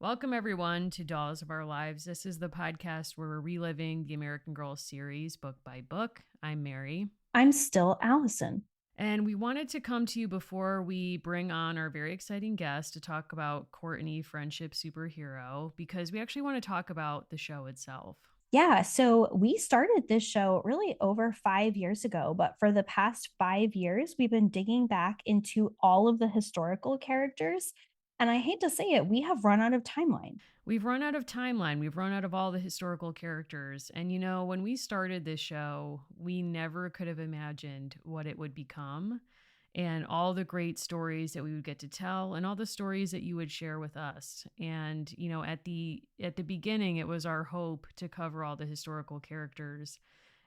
Welcome, everyone, to Dolls of Our Lives. This is the podcast where we're reliving the American Girl series book by book. I'm Mary. I'm still Allison. And we wanted to come to you before we bring on our very exciting guest to talk about Courtney, Friendship Superhero, because we actually want to talk about the show itself. Yeah, so we started this show really over 5 years ago, but for the past 5 years, we've been digging back into all of the historical characters. And I hate to say it, we have run out of timeline. We've run out of timeline. We've run out of all the historical characters. And, when we started this show, we never could have imagined what it would become and all the great stories that we would get to tell and all the stories that you would share with us. And, at the beginning, it was our hope to cover all the historical characters.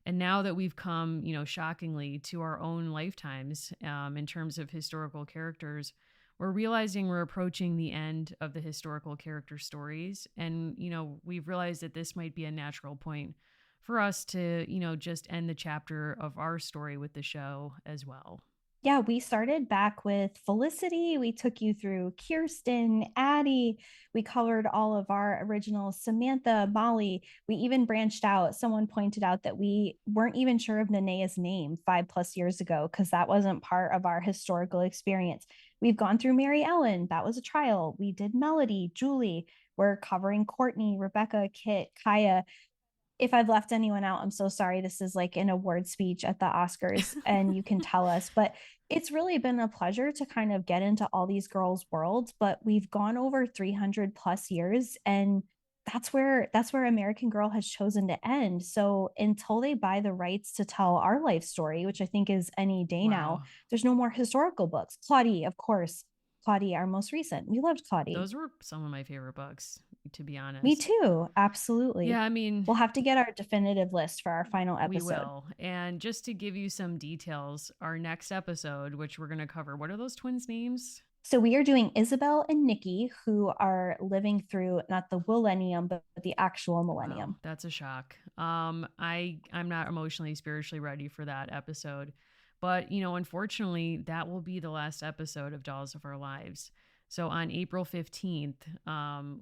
And now that we've come, shockingly to our own lifetimes in terms of historical characters, we're realizing we're approaching the end of the historical character stories. And, we've realized that this might be a natural point for us to, just end the chapter of our story with the show as well. Yeah, we started back with Felicity. We took you through Kirsten, Addie. We covered all of our original Samantha, Molly. We even branched out. Someone pointed out that we weren't even sure of Nenea's name 5+ years ago because that wasn't part of our historical experience. We've gone through Mary Ellen. That was a trial. We did Melody, Julie. We're covering Courtney, Rebecca, Kit, Kaya. If I've left anyone out, I'm so sorry. This is like an award speech at the Oscars, and you can tell us. But it's really been a pleasure to kind of get into all these girls' worlds. But we've gone over 300+ years, and that's where American Girl has chosen to end. So until they buy the rights to tell our life story, which I think is any day now, Wow. there's no more historical books. Claudie, of course. Claudie, our most recent. We loved Claudie. Those were some of my favorite books, to be Me honest. too. Yeah, Absolutely. I mean, We'll have to get our definitive list for our final we episode. will. And just to give you some details, our next episode, which we're going to cover, what are those twins' names? So we are doing Isabel and Nikki, who are living through not the millennium, but the actual Wow, millennium. that's a shock. I'm not emotionally, spiritually ready for that episode. But, unfortunately, that will be the last episode of Dolls of Our Lives. So on April 15th,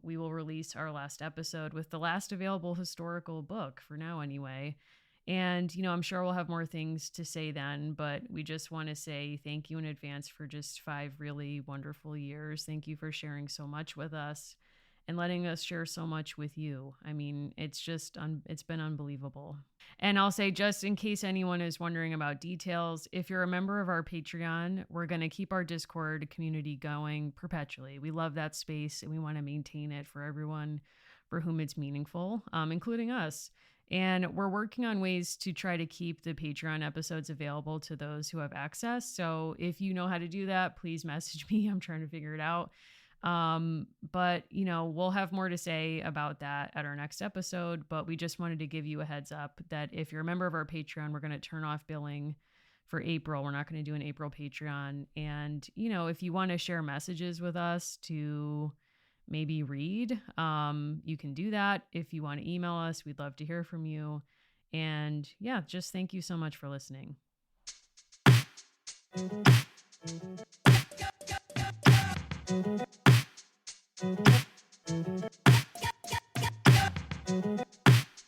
we will release our last episode with the last available historical book, for now anyway. And, I'm sure we'll have more things to say then, but we just want to say thank you in advance for just 5 really wonderful years. Thank you for sharing so much with us and letting us share so much with you. I mean, it's been unbelievable. And I'll say, just in case anyone is wondering about details, if you're a member of our Patreon, we're going to keep our Discord community going perpetually. We love that space and we want to maintain it for everyone for whom it's meaningful, including us. And we're working on ways to try to keep the Patreon episodes available to those who have access. So if you know how to do that, please message me. I'm trying to figure it out. But we'll have more to say about that at our next episode. But we just wanted to give you a heads up that if you're a member of our Patreon, we're going to turn off billing for April. We're not going to do an April Patreon. And, if you want to share messages with us to maybe read, you can do that. If you want to email us, we'd love to hear from you. And yeah, just thank you so much for listening.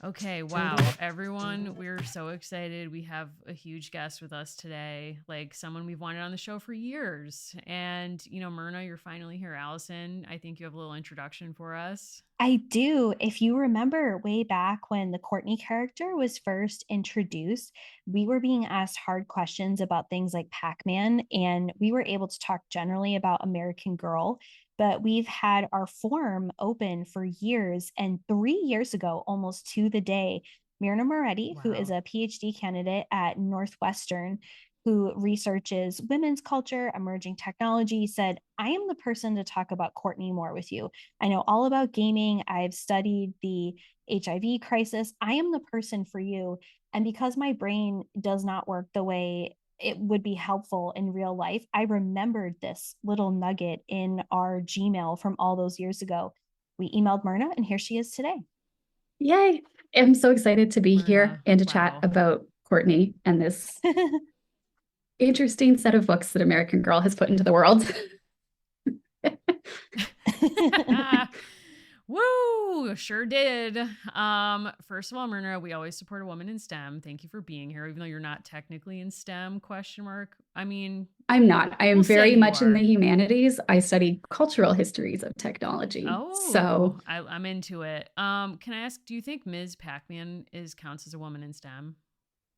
Okay, wow, everyone, we're so excited. We have a huge guest with us today, like someone we've wanted on the show for years. And, Myrna, you're finally here. Allison, I think you have a little introduction for us. I do. If you remember way back when the Courtney character was first introduced, we were being asked hard questions about things like Pac Man, and we were able to talk generally about American Girl. But we've had our forum open for years. And 3 years ago, almost to the day, Myrna Moretti, who is Wow. a PhD candidate at Northwestern, who researches women's culture, emerging technology, said, I am the person to talk about Courtney more with you. I know all about gaming. I've studied the HIV crisis. I am the person for you. And because my brain does not work the way it would be helpful in real life, I remembered this little nugget in our Gmail from all those years ago. We emailed Myrna, and here she is today. Yay. I'm so excited to be Myrna, here and to wow. chat about Courtney and this interesting set of books that American Girl has put into the world. Woo! Sure did. First of all, Myrna, we always support a woman in STEM. Thank you for being here, even though you're not technically in STEM, question mark. I mean, I'm not. I am we'll say very you much in the are. humanities. I study cultural histories of technology. Oh, So I'm into it. Can I ask, do you think Ms. Pac-Man counts as a woman in STEM?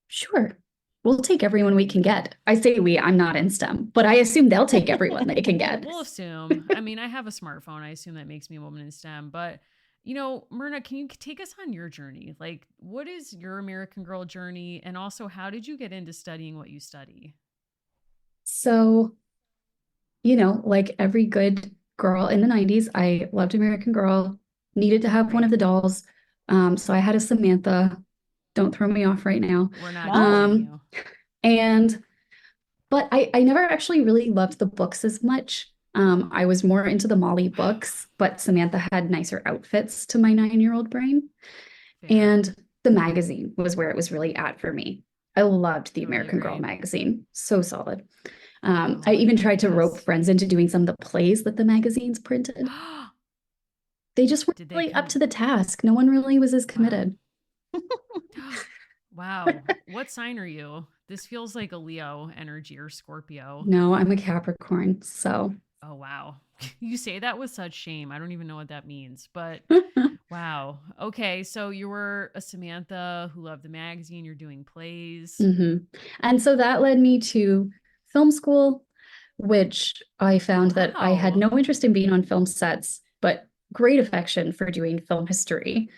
sure, we'll take everyone we Okay. can get. I say we, I'm not in STEM, but I assume they'll take everyone they can We'll get. we'll assume. I mean, I have a smartphone. I assume that makes me a woman in STEM. But Myrna, can you take us on your journey? Like, what is your American Girl journey, and also how did you get into studying what you study? So, like every good girl in the 90s, I loved American Girl, needed to have one of Right. the dolls. So I had a Samantha. Don't throw me off right now. We're not No. judging Um, you. and but I never actually really loved the books as much. I was more into the Molly books, but Samantha had nicer outfits to my 9-year-old brain. Fair. And the magazine was where it was really at for me. I loved the Totally American Girl agree. magazine. So solid. Oh I my even God, tried to rope yes. friends into doing some of the plays that the magazines printed. They just weren't Did they really up come? to the task. No one really was as Wow. committed. Wow. What sign are you? This feels like a Leo energy or Scorpio. No, I'm a Capricorn. So Oh, wow. You say that with such shame. I don't even know what that means, but wow. Okay. So you were a Samantha who loved the magazine. You're doing plays. hmm And so that led me to film school, which I found that I had Wow. no interest in being on film sets, but great affection for doing film history.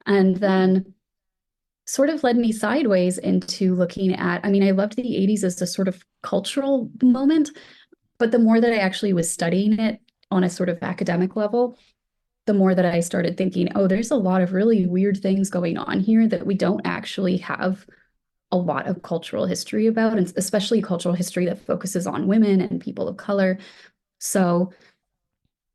And Hmm. then sort of led me sideways into looking at, I mean, I loved the 80s as a sort of cultural moment, but the more that I actually was studying it on a sort of academic level, the more that I started thinking, oh, there's a lot of really weird things going on here that we don't actually have a lot of cultural history about, and especially cultural history that focuses on women and people of color. So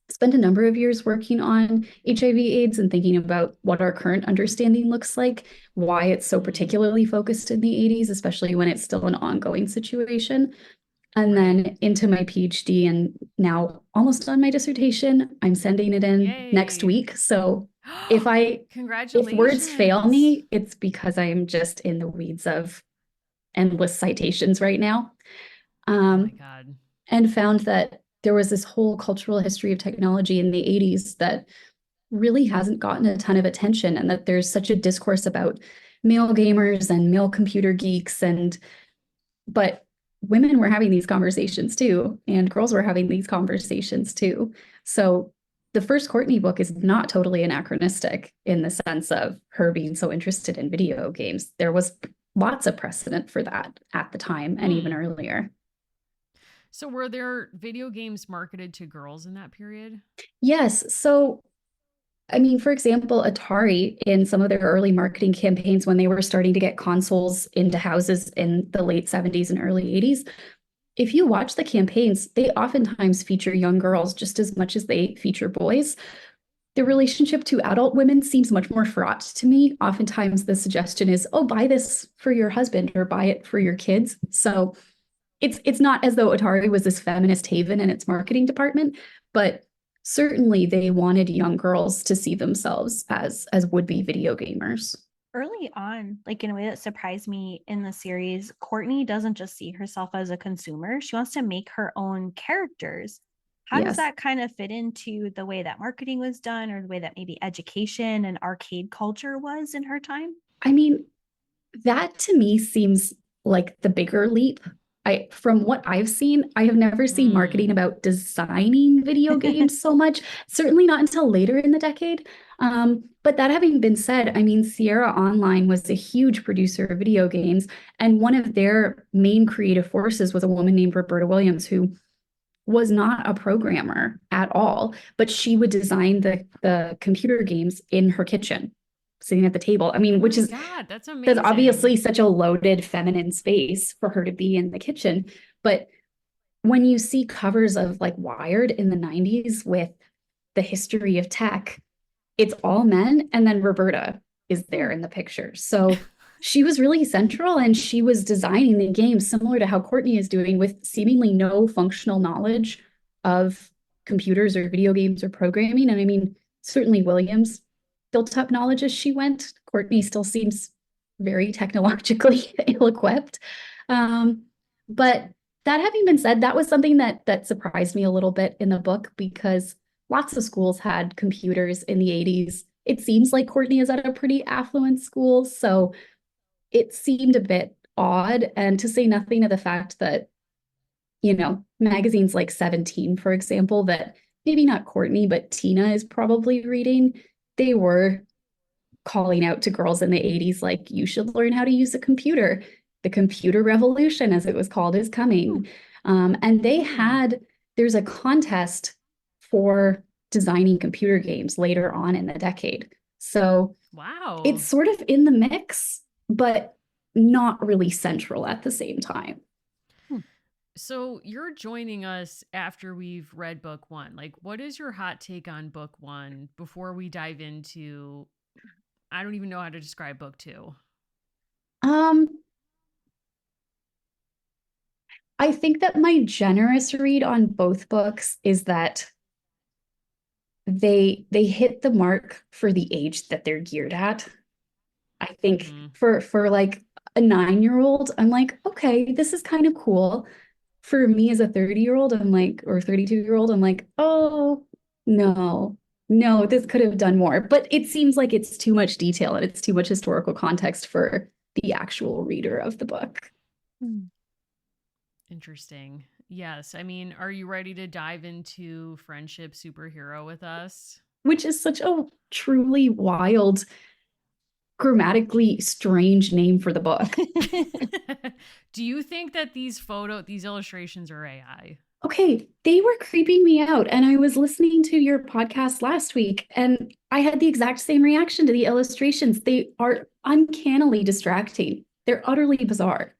spent a number of years working on HIV/AIDS and thinking about what our current understanding looks like, why it's so Hmm. particularly focused in the 80s, especially when it's still an ongoing situation. And Right. then into my PhD and now almost on my dissertation. I'm sending it in next Yay. week. So if I if words fail Congratulations. me, it's because I am just in the weeds of endless citations right now. Oh my Um, God. and found that there was this whole cultural history of technology in the 80s that really hasn't gotten a ton of attention, and that there's such a discourse about male gamers and male computer geeks, and but women were having these conversations too, and girls were having these conversations too. So the first Courtney book is not totally anachronistic in the sense of her being so interested in video games. There was lots of precedent for that at the time and even Hmm. earlier. So were there video games marketed to girls in that period? Yes. So, I mean, for example, Atari in some of their early marketing campaigns when they were starting to get consoles into houses in the late 70s and early 80s, if you watch the campaigns, they oftentimes feature young girls just as much as they feature boys. The relationship to adult women seems much more fraught to me. Oftentimes, the suggestion is, oh, buy this for your husband or buy it for your kids. So it's not as though Atari was this feminist haven in its marketing department, but certainly they wanted young girls to see themselves as would-be video gamers. Early on, like in a way that surprised me in the series, Courtney doesn't just see herself as a consumer. She wants to make her own characters. How does Yes. that kind of fit into the way that marketing was done or the way that maybe education and arcade culture was in her time? I mean, that to me seems like the bigger leap. From what I've seen, I have never seen marketing Hmm. about designing video games so much, certainly not until later in the decade. But that having been said, I mean, Sierra Online was a huge producer of video games, and one of their main creative forces was a woman named Roberta Williams, who was not a programmer at all, but she would design the computer games in her kitchen, sitting at the table. I Oh mean, which my is God, that's that's amazing. obviously such a loaded feminine space for her to be in the kitchen. But when you see covers of like Wired in the 90s with the history of tech, it's all men. And then Roberta is there Hmm. in the picture. So she was really central, and she was designing the game similar to how Courtney is doing with seemingly no functional knowledge of computers or video games or programming. And I mean, certainly Williams built up knowledge as she went. Courtney still seems very technologically ill-equipped. But that having been said, that was something that surprised me a little bit in the book because lots of schools had computers in the 80s. It seems like Courtney is at a pretty affluent school, so it seemed a bit odd. And to say nothing of the fact that, magazines like 17, for example, that maybe not Courtney, but Tina is probably reading, they were calling out to girls in the 80s, like, you should learn how to use a computer. The computer revolution, as it was called, is coming. And there's a contest for designing computer games later on in the decade. So wow, it's sort of in the mix, but not really central at the same time. So you're joining us after we've read book one. Like, what is your hot take on book one before we dive into, I don't even know how to describe book two. I think that my generous read on both books is that they hit the mark for the age that they're geared at. I think for like a 9-year-old, I'm like, okay, this is kind of cool. For me as a 30-year-old, I'm like, or 32-year-old, I'm like, oh, no, this could have done more. But it seems like it's too much detail and it's too much historical context for the actual reader of the book. Interesting. Yes. I mean, are you ready to dive into Friendship Superhero with us? Which is such a truly wild, grammatically strange name for the book. Do you think that these illustrations are AI? Okay, they were creeping me out. And I was listening to your podcast last week and I had the exact same reaction to the illustrations. They are uncannily distracting. They're utterly bizarre.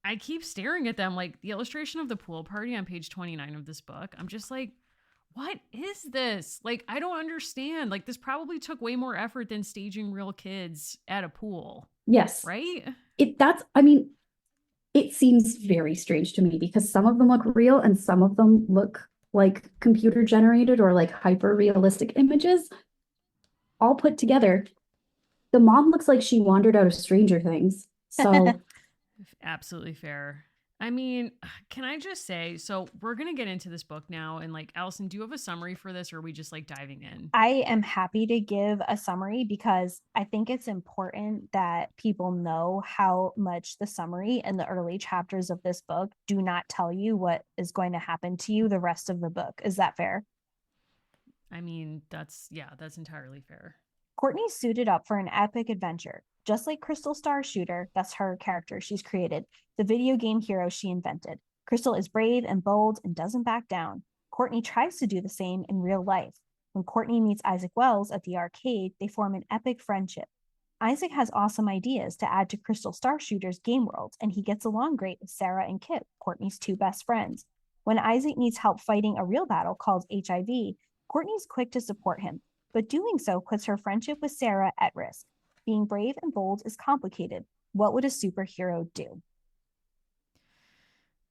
I keep staring at them, like the illustration of the pool party on page 29 of this book. I'm just like, what is this? Like, I don't understand. Like, this probably took way more effort than staging real kids at a pool. Yes. Right? It seems very strange to me because some of them look real and some of them look like computer generated or like hyper realistic images all put together. The mom looks like she wandered out of Stranger Things. So absolutely fair. I mean, can I just say, so we're going to get into this book now. And like, Allison, do you have a summary for this or are we just like diving in? I am happy to give a summary because I think it's important that people know how much the summary and the early chapters of this book do not tell you what is going to happen to you the rest of the book. Is that fair? I mean, that's entirely fair. Courtney suited up for an epic adventure. Just like Crystal Starshooter, that's her character she's created, the video game hero she invented. Crystal is brave and bold and doesn't back down. Courtney tries to do the same in real life. When Courtney meets Isaac Wells at the arcade, they form an epic friendship. Isaac has awesome ideas to add to Crystal Starshooter's game world, and he gets along great with Sarah and Kip, Courtney's two best friends. When Isaac needs help fighting a real battle called HIV, Courtney's quick to support him, but doing so puts her friendship with Sarah at risk. Being brave and bold is complicated. What would a superhero do?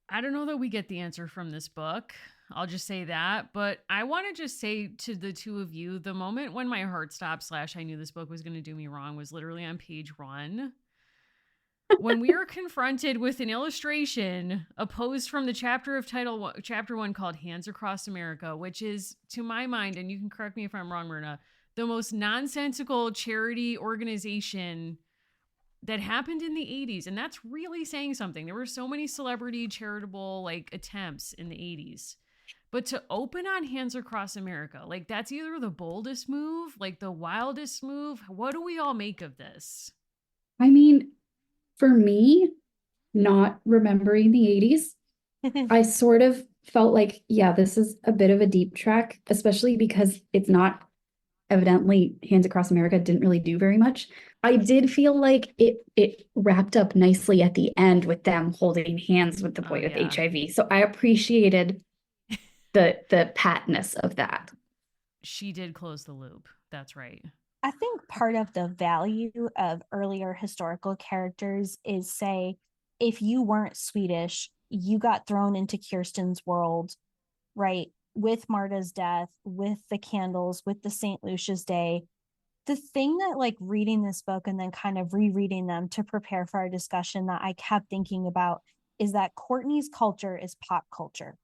I don't know that we get the answer from this book. I'll just say that. But I want to just say to the two of you, the moment when my heart stopped / I knew this book was going to do me wrong was literally on page 1. When we are confronted with an illustration opposed from the chapter chapter 1 called Hands Across America, which is, to my mind, and you can correct me if I'm wrong, Myrna, the most nonsensical charity organization that happened in the 80s. And that's really saying something. There were so many celebrity charitable like attempts in the 80s. But to open on Hands Across America, like that's either the boldest move, like the wildest move. What do we all make of this? I mean, for me, not remembering the 80s, I sort of felt like, yeah, this is a bit of a deep track, especially because it's not evidently Hands Across America didn't really do very much. I did feel like it wrapped up nicely at the end with them holding hands with the boy with HIV. So I appreciated the patness of that. She did close the loop. That's right. I think part of the value of earlier historical characters is, say, if you weren't Swedish, you got thrown into Kirsten's world, right? with Marta's death, with the candles, with the St. Lucia's Day. The thing that, like, reading this book and then kind of rereading them to prepare for our discussion, that I kept thinking about is that Courtney's culture is pop culture.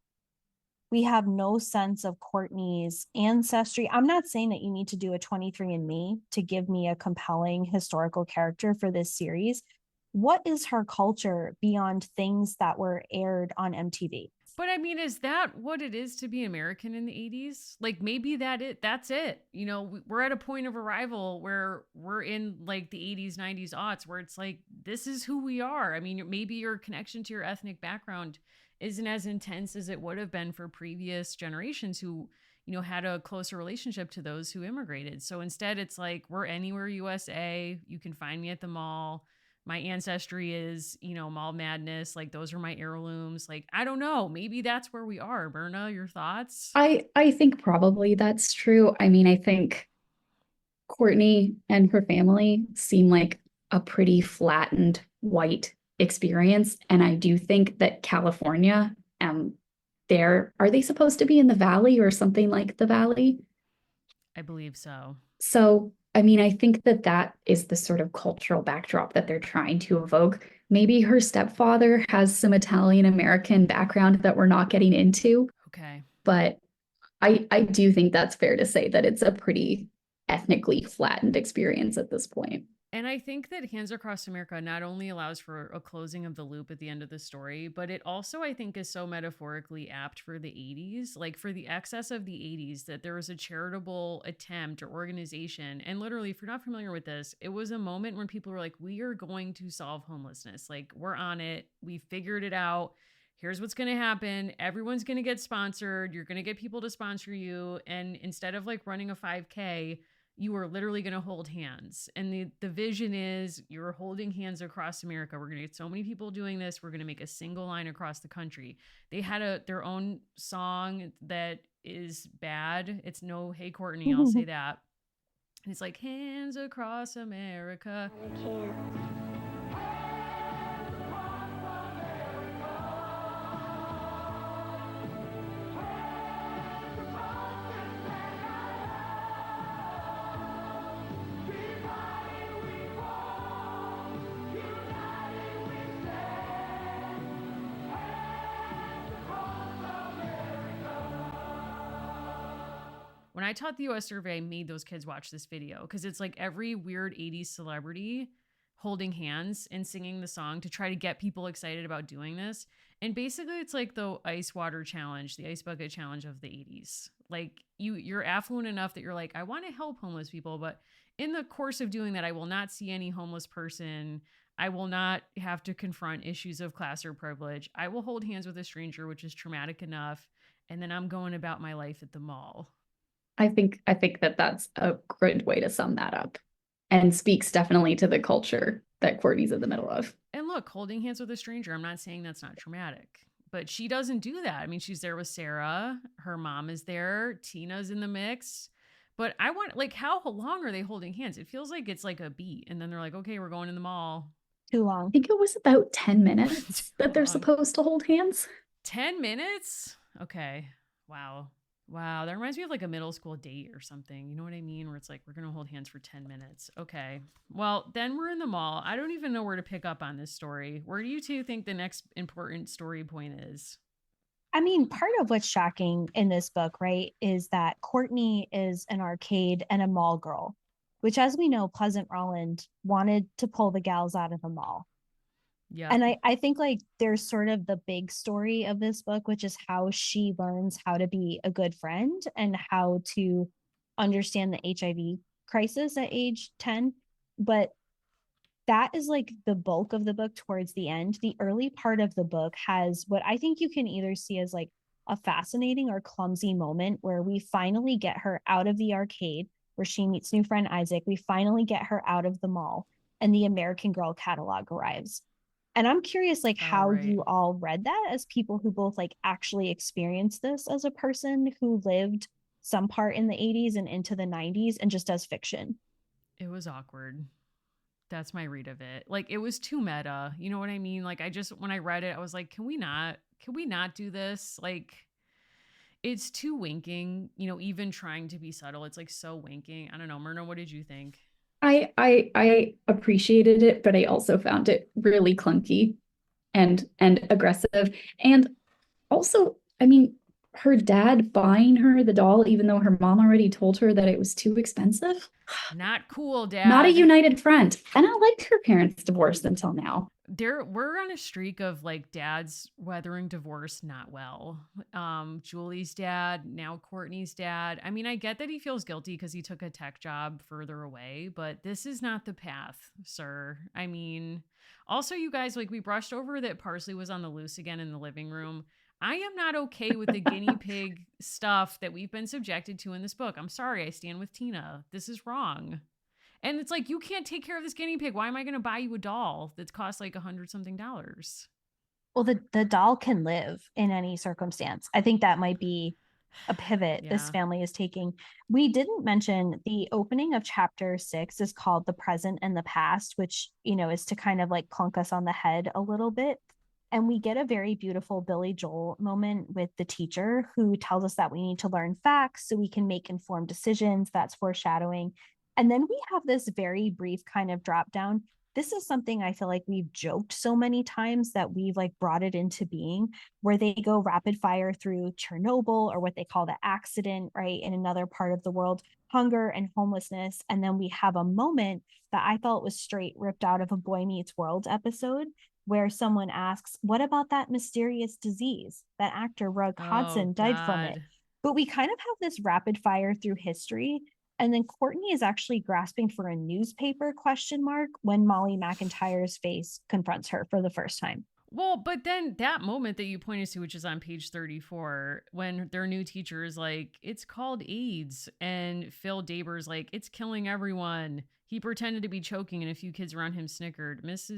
We have no sense of Courtney's ancestry. I'm not saying that you need to do a 23andMe to give me a compelling historical character for this series. What is her culture beyond things that were aired on MTV? But I mean, is that what it is to be American in the 80s? Like, maybe that's it. You know, we're at a point of arrival where we're in like the 80s, 90s, aughts, where it's like, this is who we are. I mean, maybe your connection to your ethnic background isn't as intense as it would have been for previous generations who, you know, had a closer relationship to those who immigrated. So instead, it's like, we're anywhere USA. You can find me at the mall. My ancestry is, you know, mall madness. Like, those are my heirlooms. Like, I don't know. Maybe that's where we are. Berna, your thoughts? I think probably that's true. I mean, I think Courtney and her family seem like a pretty flattened white experience. And I do think that California, are they supposed to be in the valley or something like the valley? I believe so. So, I mean, I think that that is the sort of cultural backdrop that they're trying to evoke. Maybe her stepfather has some Italian American background that we're not getting into, Okay. but I do think that's fair to say that it's a pretty ethnically flattened experience at this point. And I think that Hands Across America not only allows for a closing of the loop at the end of the story, but it also, I think, is so metaphorically apt for the 80s, like for the excess of the 80s, that there was a charitable attempt or organization. And literally, if you're not familiar with this, it was a moment when people were like, we are going to solve homelessness. Like, we're on it. We figured it out. Here's what's going to happen. Everyone's going to get sponsored. You're going to get people to sponsor you. And instead of like running a 5K, you are literally going to hold hands. And the vision is you're holding hands across America. We're going to get so many people doing this. We're going to make a single line across the country. They had their own song that is bad. It's no Hey Courtney, I'll say that. And it's like, hands across America. I can't. When I taught the US survey, I made those kids watch this video because it's like every weird 80s celebrity holding hands and singing the song to try to get people excited about doing this. And basically it's like the ice water challenge, the ice bucket challenge of the 80s. Like you're affluent enough that you're like, I want to help homeless people, but in the course of doing that, I will not see any homeless person. I will not have to confront issues of class or privilege. I will hold hands with a stranger, which is traumatic enough. And then I'm going about my life at the mall. I think that that's a good way to sum that up and speaks definitely to the culture that Courtney's in the middle of. And look, holding hands with a stranger, I'm not saying that's not traumatic, but she doesn't do that. I mean, she's there with Sarah. Her mom is there. Tina's in the mix. But I want, like, how long are they holding hands? It feels like it's like a beat. And then they're like, okay, we're going in the mall. Too long. I think it was about 10 minutes that they're supposed to hold hands. 10 minutes? Okay. Wow. Wow, that reminds me of like a middle school date or something. You know what I mean? Where it's like, we're going to hold hands for 10 minutes. Okay. Well, then we're in the mall. I don't even know where to pick up on this story. Where do you two think the next important story point is? I mean, part of what's shocking in this book, right, is that Courtney is an arcade and a mall girl, which, as we know, Pleasant Rowland wanted to pull the gals out of the mall. Yeah. And I think like there's sort of the big story of this book, which is how she learns how to be a good friend and how to understand the HIV crisis at age 10. But that is like the bulk of the book towards the end. The early part of the book has what I think you can either see as like a fascinating or clumsy moment where we finally get her out of the arcade where she meets new friend Isaac. We finally get her out of the mall and the American Girl catalog arrives. And I'm curious, like, how you all read that as people who both like actually experienced this as a person who lived some part in the 80s and into the 90s and just as fiction. It was awkward. That's my read of it. Like, it was too meta. You know what I mean? Like, when I read it, I was like, can we not do this? Like, It's too winking, even trying to be subtle. It's like so winking. I don't know. Myrna, what did you think? I appreciated it, but I also found it really clunky and aggressive. And also, I mean, her dad buying her the doll, even though her mom already told her that it was too expensive. Not cool, Not a Dad. united front. And I liked her parents' divorce until now. We're on a streak of like dads weathering divorce not well. Julie's dad, now Courtney's dad. I mean, I get that he feels guilty because he took a tech job further away, but this is not the path, sir. I mean, also, you guys, like, we brushed over that Parsley was on the loose again in the living room. I am not okay with the guinea pig stuff that we've been subjected to in this book. I'm sorry, I stand with Tina. This is wrong. And it's like, you can't take care of this guinea pig. Why am I going to buy you a doll that's cost like $100-something? Well, the doll can live in any circumstance. I think that might be a pivot this family is taking. We didn't mention the opening of chapter 6 is called The Present and the Past, which, is to kind of like clunk us on the head a little bit. And we get a very beautiful Billy Joel moment with the teacher who tells us that we need to learn facts so we can make informed decisions. That's foreshadowing. And then we have this very brief kind of drop down. This is something I feel like we've joked so many times that we've like brought it into being, where they go rapid fire through Chernobyl, or what they call the accident, right, in another part of the world, hunger and homelessness. And then we have a moment that I felt was straight ripped out of a Boy Meets World episode, where someone asks, what about that mysterious disease? That actor Rug Hodson died from it. But we kind of have this rapid fire through history. And then Courtney is actually grasping for a newspaper ? When Molly McIntyre's face confronts her for the first time. Well, but then that moment that you pointed to, which is on page 34, when their new teacher is like, it's called AIDS. And Phil Daber's like, it's killing everyone. He pretended to be choking and a few kids around him snickered. Miss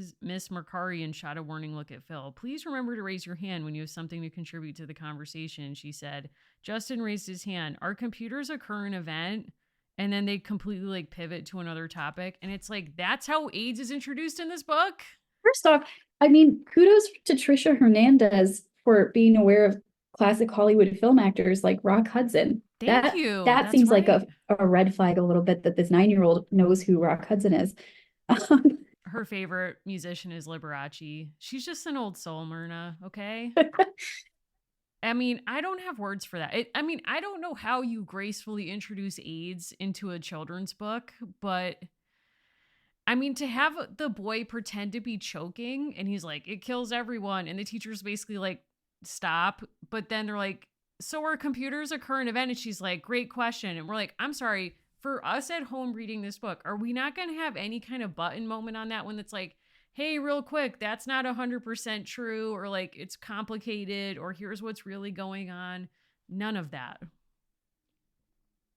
Mercarian shot a warning look at Phil. Please remember to raise your hand when you have something to contribute to the conversation, she said. Justin raised his hand. Are computers a current event? And then they completely like pivot to another topic. And it's like, that's how AIDS is introduced in this book? First off, I mean, kudos to Trisha Hernandez for being aware of classic Hollywood film actors like Rock Hudson. Thank you. That seems like a red flag a little bit, that this 9-year-old knows who Rock Hudson is. Her favorite musician is Liberace. She's just an old soul, Myrna, okay? I mean, I don't have words for that. I don't know how you gracefully introduce AIDS into a children's book, but I mean, to have the boy pretend to be choking and he's like, it kills everyone. And the teacher's basically like, stop. But then they're like, so are computers a current event? And she's like, great question. And we're like, I'm sorry, for us at home reading this book, are we not going to have any kind of button moment on that one that's like, hey, real quick, that's not 100% true, or like it's complicated, or here's what's really going on? None of that.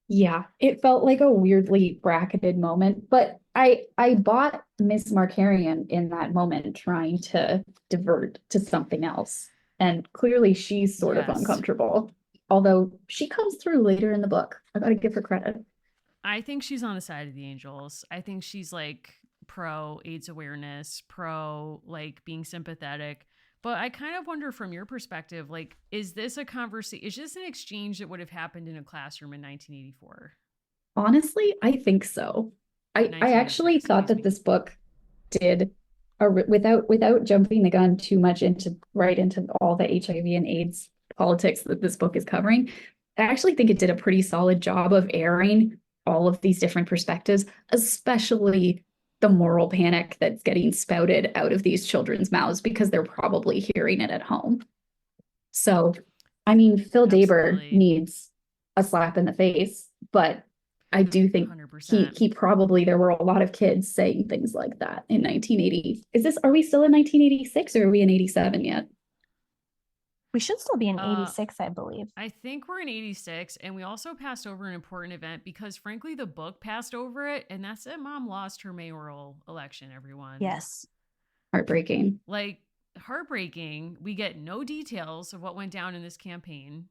Yeah, it felt like a weirdly bracketed moment, but I bought Miss Markarian in that moment trying to divert to something else. And clearly she's sort of uncomfortable, although she comes through later in the book. I gotta give her credit. I think she's on the side of the angels. I think she's like pro AIDS awareness, pro like being sympathetic. But I kind of wonder from your perspective, like, is this a conversation? Is this an exchange that would have happened in a classroom in 1984? Honestly, I think so. I actually thought that this book did without jumping the gun too much into all the HIV and AIDS politics that this book is covering. I actually think it did a pretty solid job of airing all of these different perspectives, especially the moral panic that's getting spouted out of these children's mouths because they're probably hearing it at home. So, I mean, Phil Daber needs a slap in the face, but I do think he probably, there were a lot of kids saying things like that in 1980. Are we still in 1986 or are we in 87 yet? We should still be in 86, I believe. I think we're in 86, and we also passed over an important event because, frankly, the book passed over it, and that's that Mom lost her mayoral election, everyone. Yes. Heartbreaking. Like, heartbreaking. We get no details of what went down in this campaign.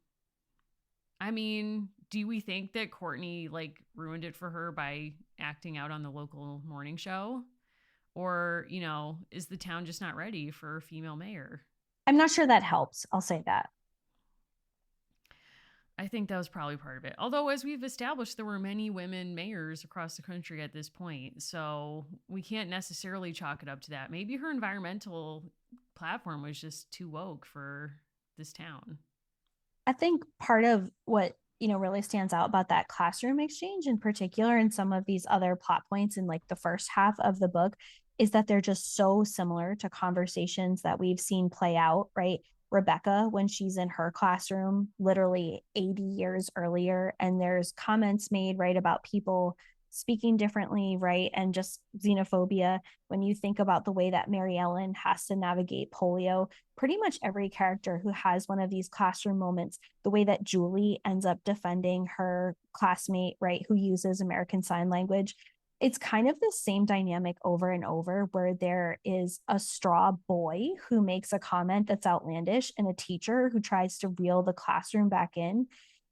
I mean, do we think that Courtney, like, ruined it for her by acting out on the local morning show? Or, is the town just not ready for a female mayor? I'm not sure that helps. I'll say that. I think that was probably part of it. Although, as we've established, there were many women mayors across the country at this point. So we can't necessarily chalk it up to that. Maybe her environmental platform was just too woke for this town. I think part of what really stands out about that classroom exchange in particular and some of these other plot points in like the first half of the book is that they're just so similar to conversations that we've seen play out, right? Rebecca, when she's in her classroom literally 80 years earlier, and there's comments made, right, about people speaking differently, right? And just xenophobia. When you think about the way that Mary Ellen has to navigate polio, pretty much every character who has one of these classroom moments, the way that Julie ends up defending her classmate, right, who uses American Sign Language, it's kind of the same dynamic over and over where there is a straw boy who makes a comment that's outlandish and a teacher who tries to reel the classroom back in.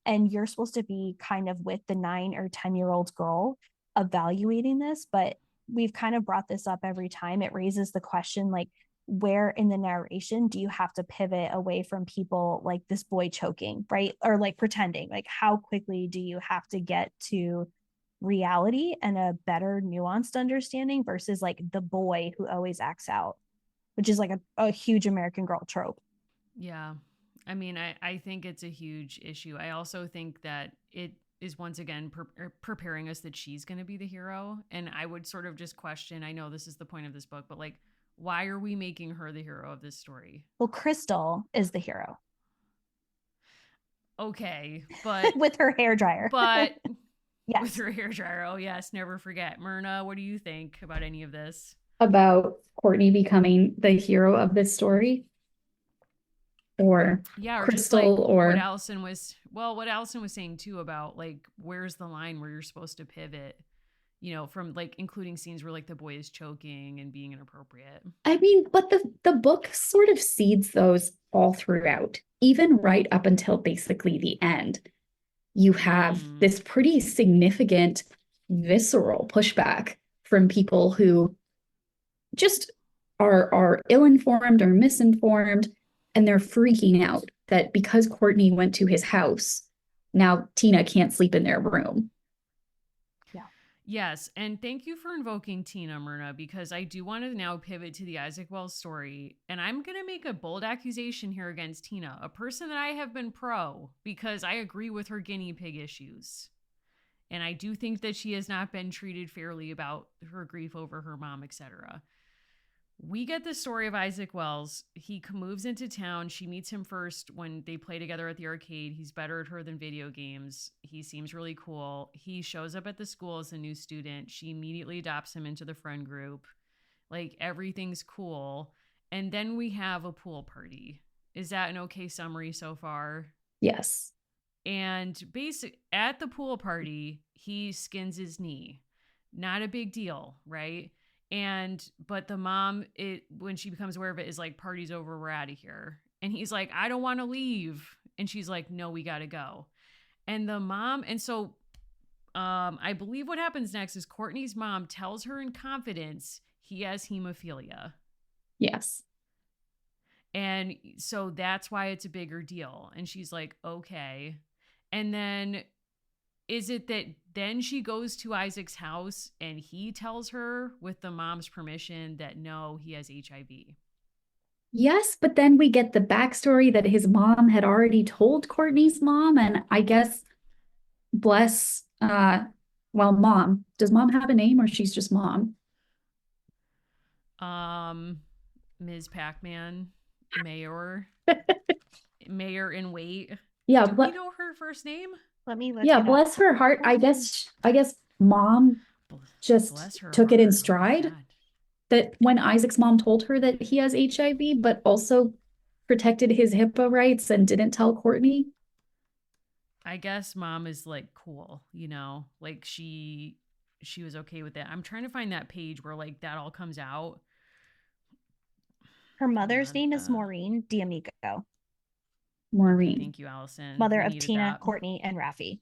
And you're supposed to be kind of with the 9 or 10-year-old girl evaluating this, but we've kind of brought this up every time. It raises the question, like, where in the narration do you have to pivot away from people like this boy choking, right? Or like pretending, like how quickly do you have to get to reality and a better nuanced understanding versus like the boy who always acts out, which is like a huge American Girl trope. Yeah. I mean, I think it's a huge issue. I also think that it is once again preparing us that she's going to be the hero. And I would sort of just question, I know this is the point of this book, but like, why are we making her the hero of this story? Well, Crystal is the hero. Okay, but with her hair dryer. But yes. With her hair dryer. Oh yes, never forget. Myrna, what do you think about any of this? About Courtney becoming the hero of this story? Or yeah, or Crystal, just like or what Allison was saying too about like where's the line where you're supposed to pivot, from like including scenes where like the boy is choking and being inappropriate. I mean, but the book sort of seeds those all throughout, even right up until basically the end. You have this pretty significant visceral pushback from people who just are ill-informed or misinformed, and they're freaking out that because Courtney went to his house, now Tina can't sleep in their room. Yeah. Yes, and thank you for invoking Tina, Myrna, because I do want to now pivot to the Isaac Wells story, and I'm going to make a bold accusation here against Tina, a person that I have been pro because I agree with her guinea pig issues. And I do think that she has not been treated fairly about her grief over her mom, etc. We get the story of Isaac Wells. He moves into town. She meets him first when they play together at the arcade. He's better at her than video games. He seems really cool. He shows up at the school as a new student. She immediately adopts him into the friend group. Like, everything's cool. And then we have a pool party. Is that an okay summary so far? Yes. And at the pool party, he skins his knee. Not a big deal, right? But the mom, when she becomes aware of it, is like, party's over, we're out of here. And he's like, I don't want to leave. And she's like, no, we got to go. And the mom, and so I believe what happens next is Courtney's mom tells her in confidence he has hemophilia. Yes. And so that's why it's a bigger deal. And she's like, okay. And then is it that then she goes to Isaac's house and he tells her with the mom's permission that no, he has HIV? Yes, but then we get the backstory that his mom had already told Courtney's mom. And I guess, mom. Does mom have a name, or she's just mom? Ms. Pac-Man, Mayor in wait. Yeah. Do we know her first name? Let me look. Yeah, bless her heart. I guess mom just took it in stride that when Isaac's mom told her that he has HIV, but also protected his HIPAA rights and didn't tell Courtney. I guess mom is like cool, like she was okay with it. I'm trying to find that page where like that all comes out. Her mother's name is Maureen D'Amico. Maureen. Thank you, Allison. Mother of Tina, Courtney, and Raffi.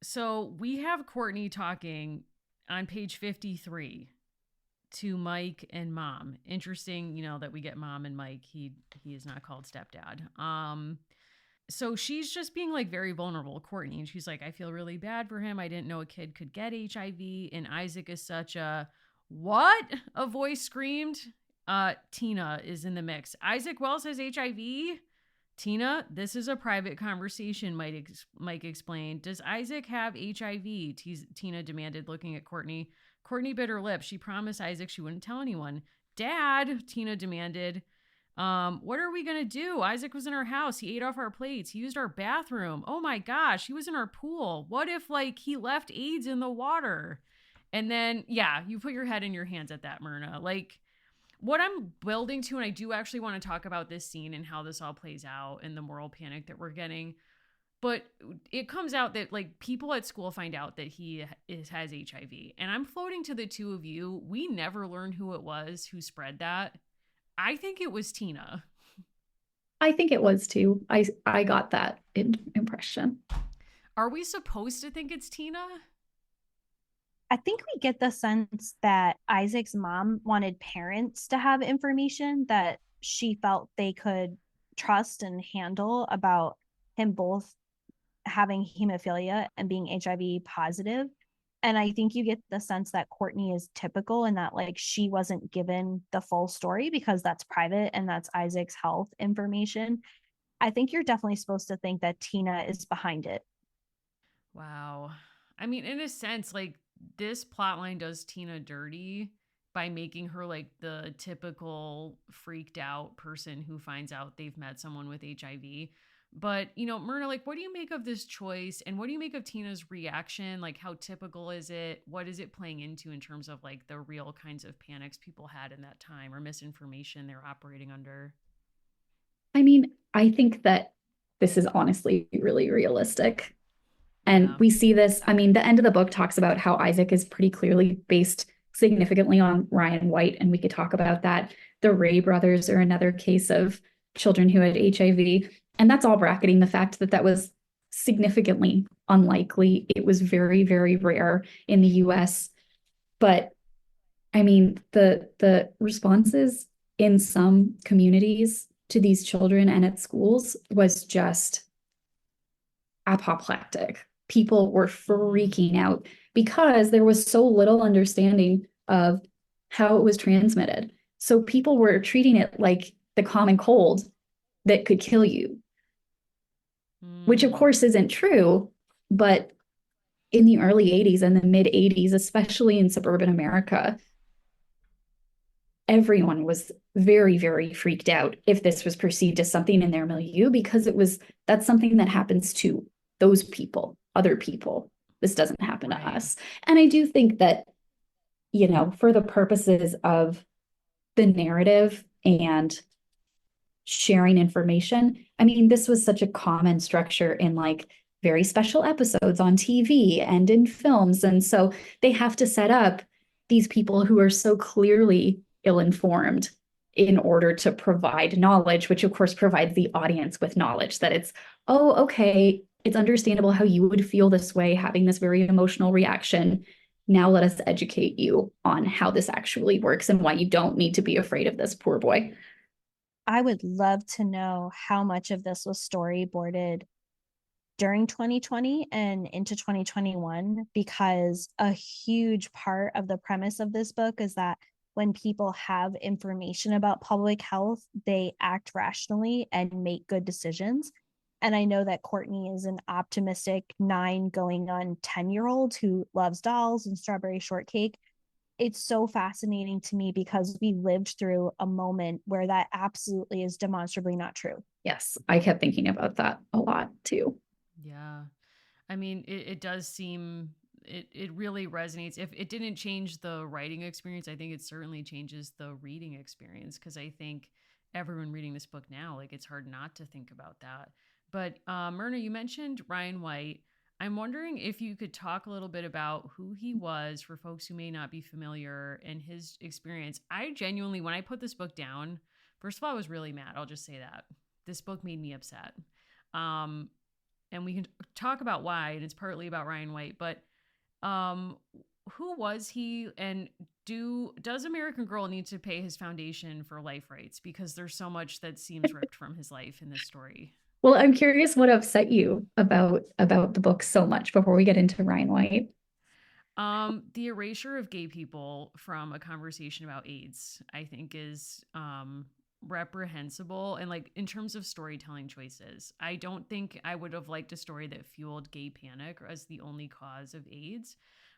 So we have Courtney talking on page 53 to Mike and mom. Interesting, that we get mom and Mike. He is not called stepdad. so she's just being like very vulnerable, Courtney. And she's like, I feel really bad for him. I didn't know a kid could get HIV. And Isaac is such a, what? A voice screamed. Tina is in the mix. Isaac Wells has HIV? Tina, this is a private conversation, Mike explained. Does Isaac have HIV? Tina demanded, looking at Courtney. Courtney bit her lip. She promised Isaac she wouldn't tell anyone. Dad, Tina demanded. What are we gonna do? Isaac was in our house. He ate off our plates. He used our bathroom. Oh my gosh, he was in our pool. What if like he left AIDS in the water? And then, yeah, you put your head in your hands at that, Myrna. Like, what I'm building to, and I do actually want to talk about this scene and how this all plays out and the moral panic that we're getting. But it comes out that like people at school find out that has HIV. And I'm floating to the two of you. We never learned who it was who spread that. I think it was Tina. I think it was too. I got that impression. Are we supposed to think it's Tina? I think we get the sense that Isaac's mom wanted parents to have information that she felt they could trust and handle about him both having hemophilia and being HIV positive. And I think you get the sense that Courtney is typical in that like she wasn't given the full story because that's private and that's Isaac's health information. I think you're definitely supposed to think that Tina is behind it. Wow. I mean, in a sense, like this plotline does Tina dirty by making her like the typical freaked out person who finds out they've met someone with HIV. But, you know, Myrna, like, what do you make of this choice? And what do you make of Tina's reaction? Like, how typical is it? What is it playing into in terms of like the real kinds of panics people had in that time or misinformation they're operating under? I mean, I think that this is honestly really realistic. And Yeah. we see this. I mean, the end of the book talks about how Isaac is pretty clearly based significantly on Ryan White. And we could talk about that. The Ray brothers are another case of children who had HIV. And that's all bracketing the fact that that was significantly unlikely. It was very, very rare in the US. But I mean, the responses in some communities to these children and at schools was just apoplectic. People were freaking out because there was so little understanding of how it was transmitted. So people were treating it like the common cold that could kill you, which of course isn't true. But in the early 80s and the mid 80s, especially in suburban America, everyone was very, very freaked out if this was perceived as something in their milieu, because that's something that happens to those people, other people. This doesn't happen to us. And I do think that, you know, for the purposes of the narrative and sharing information, I mean, this was such a common structure in like very special episodes on TV and in films. And so they have to set up these people who are so clearly ill-informed in order to provide knowledge, which of course provides the audience with knowledge that it's, oh, okay, it's understandable how you would feel this way, having this very emotional reaction. Now let us educate you on how this actually works and why you don't need to be afraid of this poor boy. I would love to know how much of this was storyboarded during 2020 and into 2021, because a huge part of the premise of this book is that when people have information about public health, they act rationally and make good decisions. And I know that Courtney is an optimistic 9 going on 10-year-old who loves dolls and strawberry shortcake. It's so fascinating to me because we lived through a moment where that absolutely is demonstrably not true. Yes, I kept thinking about that a lot too. Yeah. I mean, it does seem it really resonates. If it didn't change the writing experience, I think it certainly changes the reading experience, because I think everyone reading this book now, like, it's hard not to think about that. But Myrna, you mentioned Ryan White. I'm wondering if you could talk a little bit about who he was for folks who may not be familiar and his experience. I genuinely, when I put this book down, first of all, I was really mad. I'll just say that. This book made me upset. And we can talk about why, and it's partly about Ryan White, but who was he, and does American Girl need to pay his foundation for life rights? Because there's so much that seems ripped from his life in this story. Well, I'm curious what upset you about the book so much before we get into Ryan White. The erasure of gay people from a conversation about AIDS, I think, is reprehensible. And like in terms of storytelling choices, I don't think I would have liked a story that fueled gay panic as the only cause of AIDS.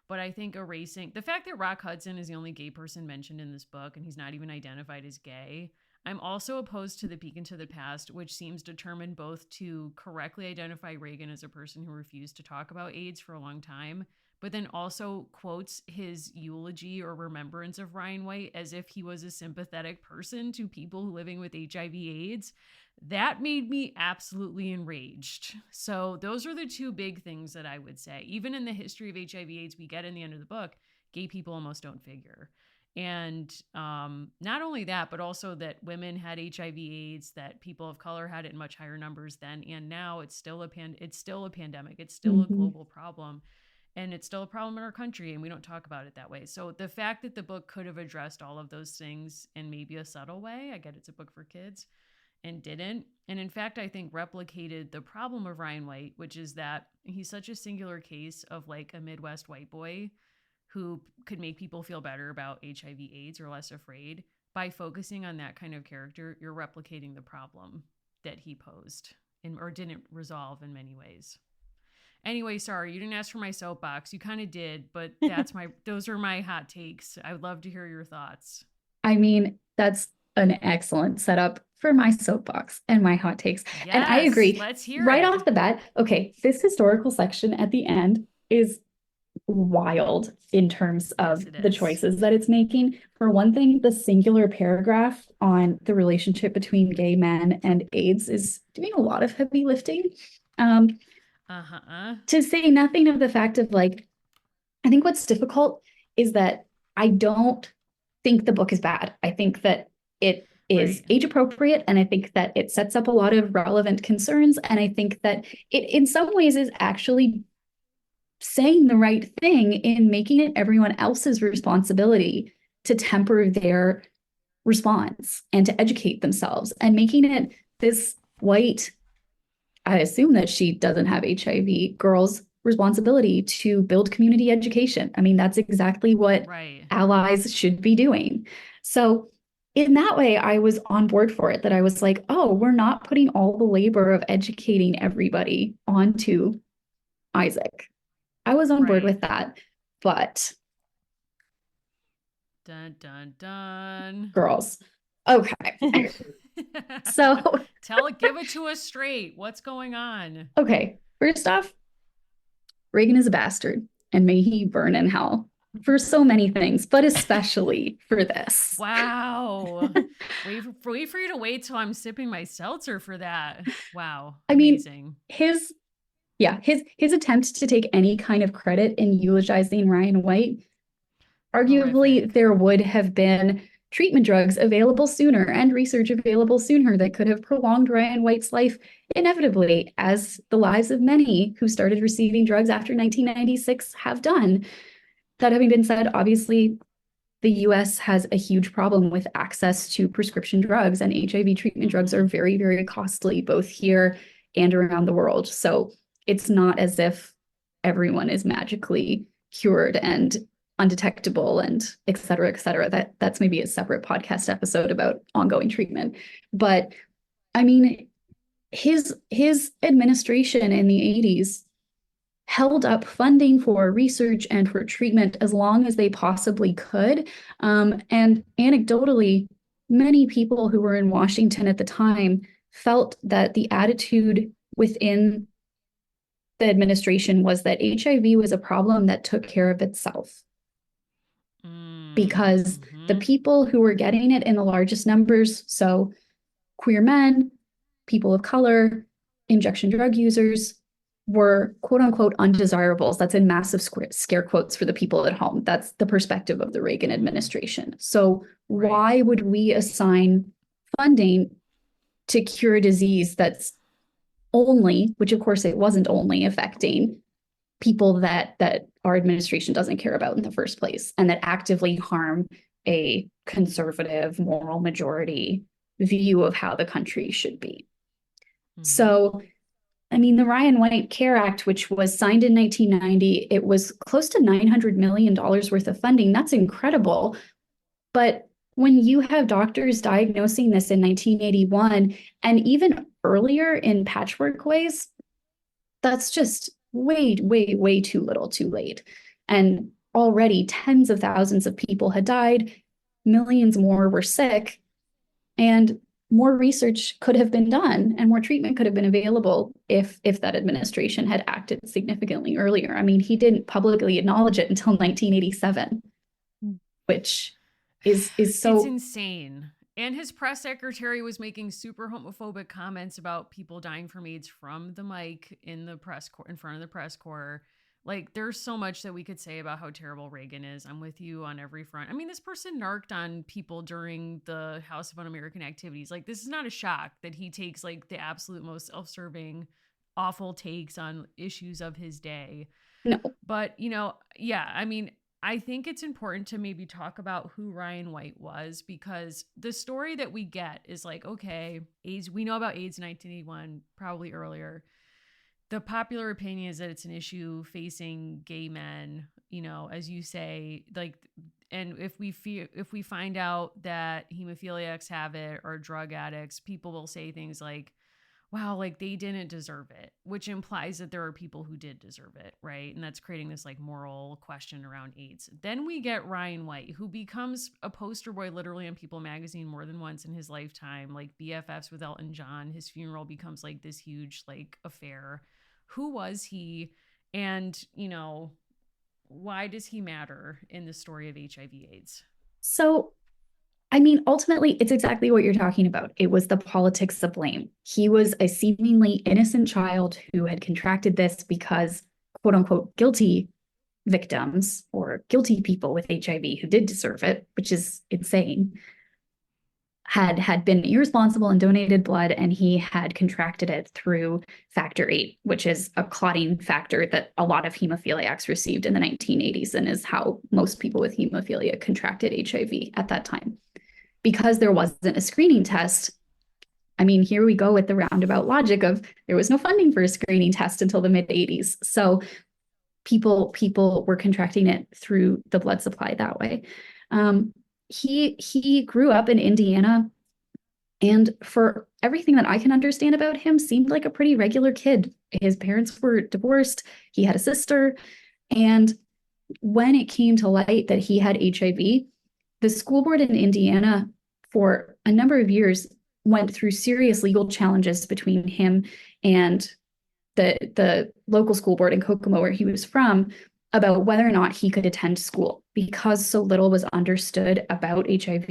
But I think erasing the fact that Rock Hudson is the only gay person mentioned in this book and he's not even identified as gay. I'm also opposed to the peek into the past, which seems determined both to correctly identify Reagan as a person who refused to talk about AIDS for a long time, but then also quotes his eulogy or remembrance of Ryan White as if he was a sympathetic person to people living with HIV/AIDS. That made me absolutely enraged. So, those are the two big things that I would say. Even in the history of HIV/AIDS, we get in the end of the book, gay people almost don't figure. And not only that, but also that women had HIV/AIDS, that people of color had it in much higher numbers then and now. It's still a pandemic. It's still a global problem. And it's still a problem in our country, and we don't talk about it that way. So the fact that the book could have addressed all of those things in maybe a subtle way, I get it's a book for kids, and didn't. And in fact, I think replicated the problem of Ryan White, which is that he's such a singular case of like a Midwest white boy who could make people feel better about HIV/AIDS or less afraid. By focusing on that kind of character, you're replicating the problem that he posed or didn't resolve in many ways. Anyway, sorry, you didn't ask for my soapbox. You kind of did, but those are my hot takes. I would love to hear your thoughts. I mean, that's an excellent setup for my soapbox and my hot takes. Yes, and I agree. Let's hear right it. off the bat. Okay, this historical section at the end is wild in terms of the choices that it's making. For one thing, the singular paragraph on the relationship between gay men and AIDS is doing a lot of heavy lifting. To say nothing of the fact of like, I think what's difficult is that I don't think the book is bad. I think that it is age appropriate, and I think that it sets up a lot of relevant concerns. And I think that it in some ways is actually saying the right thing in making it everyone else's responsibility to temper their response and to educate themselves, and making it this white, I assume that she doesn't have HIV, girl's responsibility to build community education. I mean, that's exactly what allies should be doing. So in that way, I was on board for it, that I was like, oh, we're not putting all the labor of educating everybody onto Isaac. I was on board with that, but dun dun dun, girls. Okay. So give it to us straight. What's going on? Okay. First off, Reagan is a bastard, and may he burn in hell for so many things, but especially for this. Wow. wait for you to wait till I'm sipping my seltzer for that. Wow. Amazing. His attempt to take any kind of credit in eulogizing Ryan White, arguably there would have been treatment drugs available sooner and research available sooner that could have prolonged Ryan White's life inevitably, as the lives of many who started receiving drugs after 1996 have done. That having been said, obviously, the US has a huge problem with access to prescription drugs, and HIV treatment drugs are very, very costly, both here and around the world. So it's not as if everyone is magically cured and undetectable and et cetera, et cetera. That's maybe a separate podcast episode about ongoing treatment. But I mean, his administration in the 80s held up funding for research and for treatment as long as they possibly could. And anecdotally, many people who were in Washington at the time felt that the attitude within the administration was that HIV was a problem that took care of itself. Because the people who were getting it in the largest numbers, so queer men, people of color, injection drug users, were quote unquote undesirables. That's in massive scare quotes for the people at home. That's the perspective of the Reagan administration. So why would we assign funding to cure a disease that's only, which of course it wasn't only, affecting people that our administration doesn't care about in the first place, and that actively harm a conservative moral majority view of how the country should be? Mm-hmm. So, I mean, the Ryan White Care Act, which was signed in 1990, it was close to $900 million worth of funding. That's incredible. But when you have doctors diagnosing this in 1981 and even earlier in patchwork ways, that's just way, way, way too little too late. And already tens of thousands of people had died, millions more were sick, and more research could have been done and more treatment could have been available if that administration had acted significantly earlier. I mean, he didn't publicly acknowledge it until 1987, which is so It's insane. And his press secretary was making super homophobic comments about people dying from AIDS from the mic in the press corps, in front of the press corps. Like, there's so much that we could say about how terrible Reagan is. I'm with you on every front. I mean, this person narked on people during the House of Un-American Activities. Like, this is not a shock that he takes like the absolute most self-serving, awful takes on issues of his day. no. But, you know, yeah, I mean, I think it's important to maybe talk about who Ryan White was, because the story that we get is like, okay, AIDS, we know about AIDS in 1981, probably earlier. The popular opinion is that it's an issue facing gay men, you know, as you say, like, and if we find out that hemophiliacs have it or drug addicts, people will say things like, wow, like they didn't deserve it, which implies that there are people who did deserve it, right? And that's creating this like moral question around AIDS. Then we get Ryan White, who becomes a poster boy literally on People magazine more than once in his lifetime, like BFFs with Elton John. His funeral becomes like this huge like affair. Who was he? And, you know, why does he matter in the story of HIV/AIDS? So, I mean, ultimately, it's exactly what you're talking about. It was the politics of blame. He was a seemingly innocent child who had contracted this because, quote unquote, guilty victims or guilty people with HIV who did deserve it, which is insane, had been irresponsible and donated blood, and he had contracted it through factor VIII, which is a clotting factor that a lot of hemophiliacs received in the 1980s and is how most people with hemophilia contracted HIV at that time. Because there wasn't a screening test, I mean, here we go with the roundabout logic of there was no funding for a screening test until the mid 80s. So people were contracting it through the blood supply that way. He grew up in Indiana, and for everything that I can understand about him, seemed like a pretty regular kid. His parents were divorced. He had a sister. And when it came to light that he had HIV, the school board in Indiana for a number of years went through serious legal challenges between him and the local school board in Kokomo, where he was from, about whether or not he could attend school, because so little was understood about HIV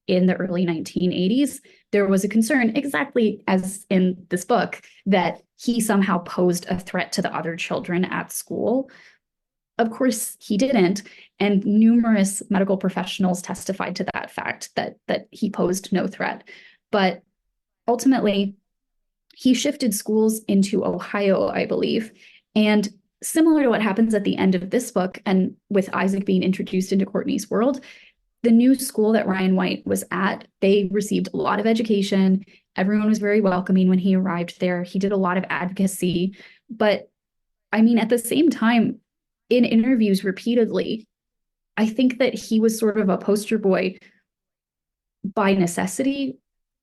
in the early 1980s. There was a concern, exactly as in this book, that he somehow posed a threat to the other children at school. Of course, he didn't, and numerous medical professionals testified to that fact, that he posed no threat. But ultimately, he shifted schools into Ohio, I believe. And similar to what happens at the end of this book, and with Isaac being introduced into Courtney's world, the new school that Ryan White was at, they received a lot of education. Everyone was very welcoming when he arrived there. He did a lot of advocacy. But I mean, at the same time, in interviews repeatedly, I think that he was sort of a poster boy by necessity,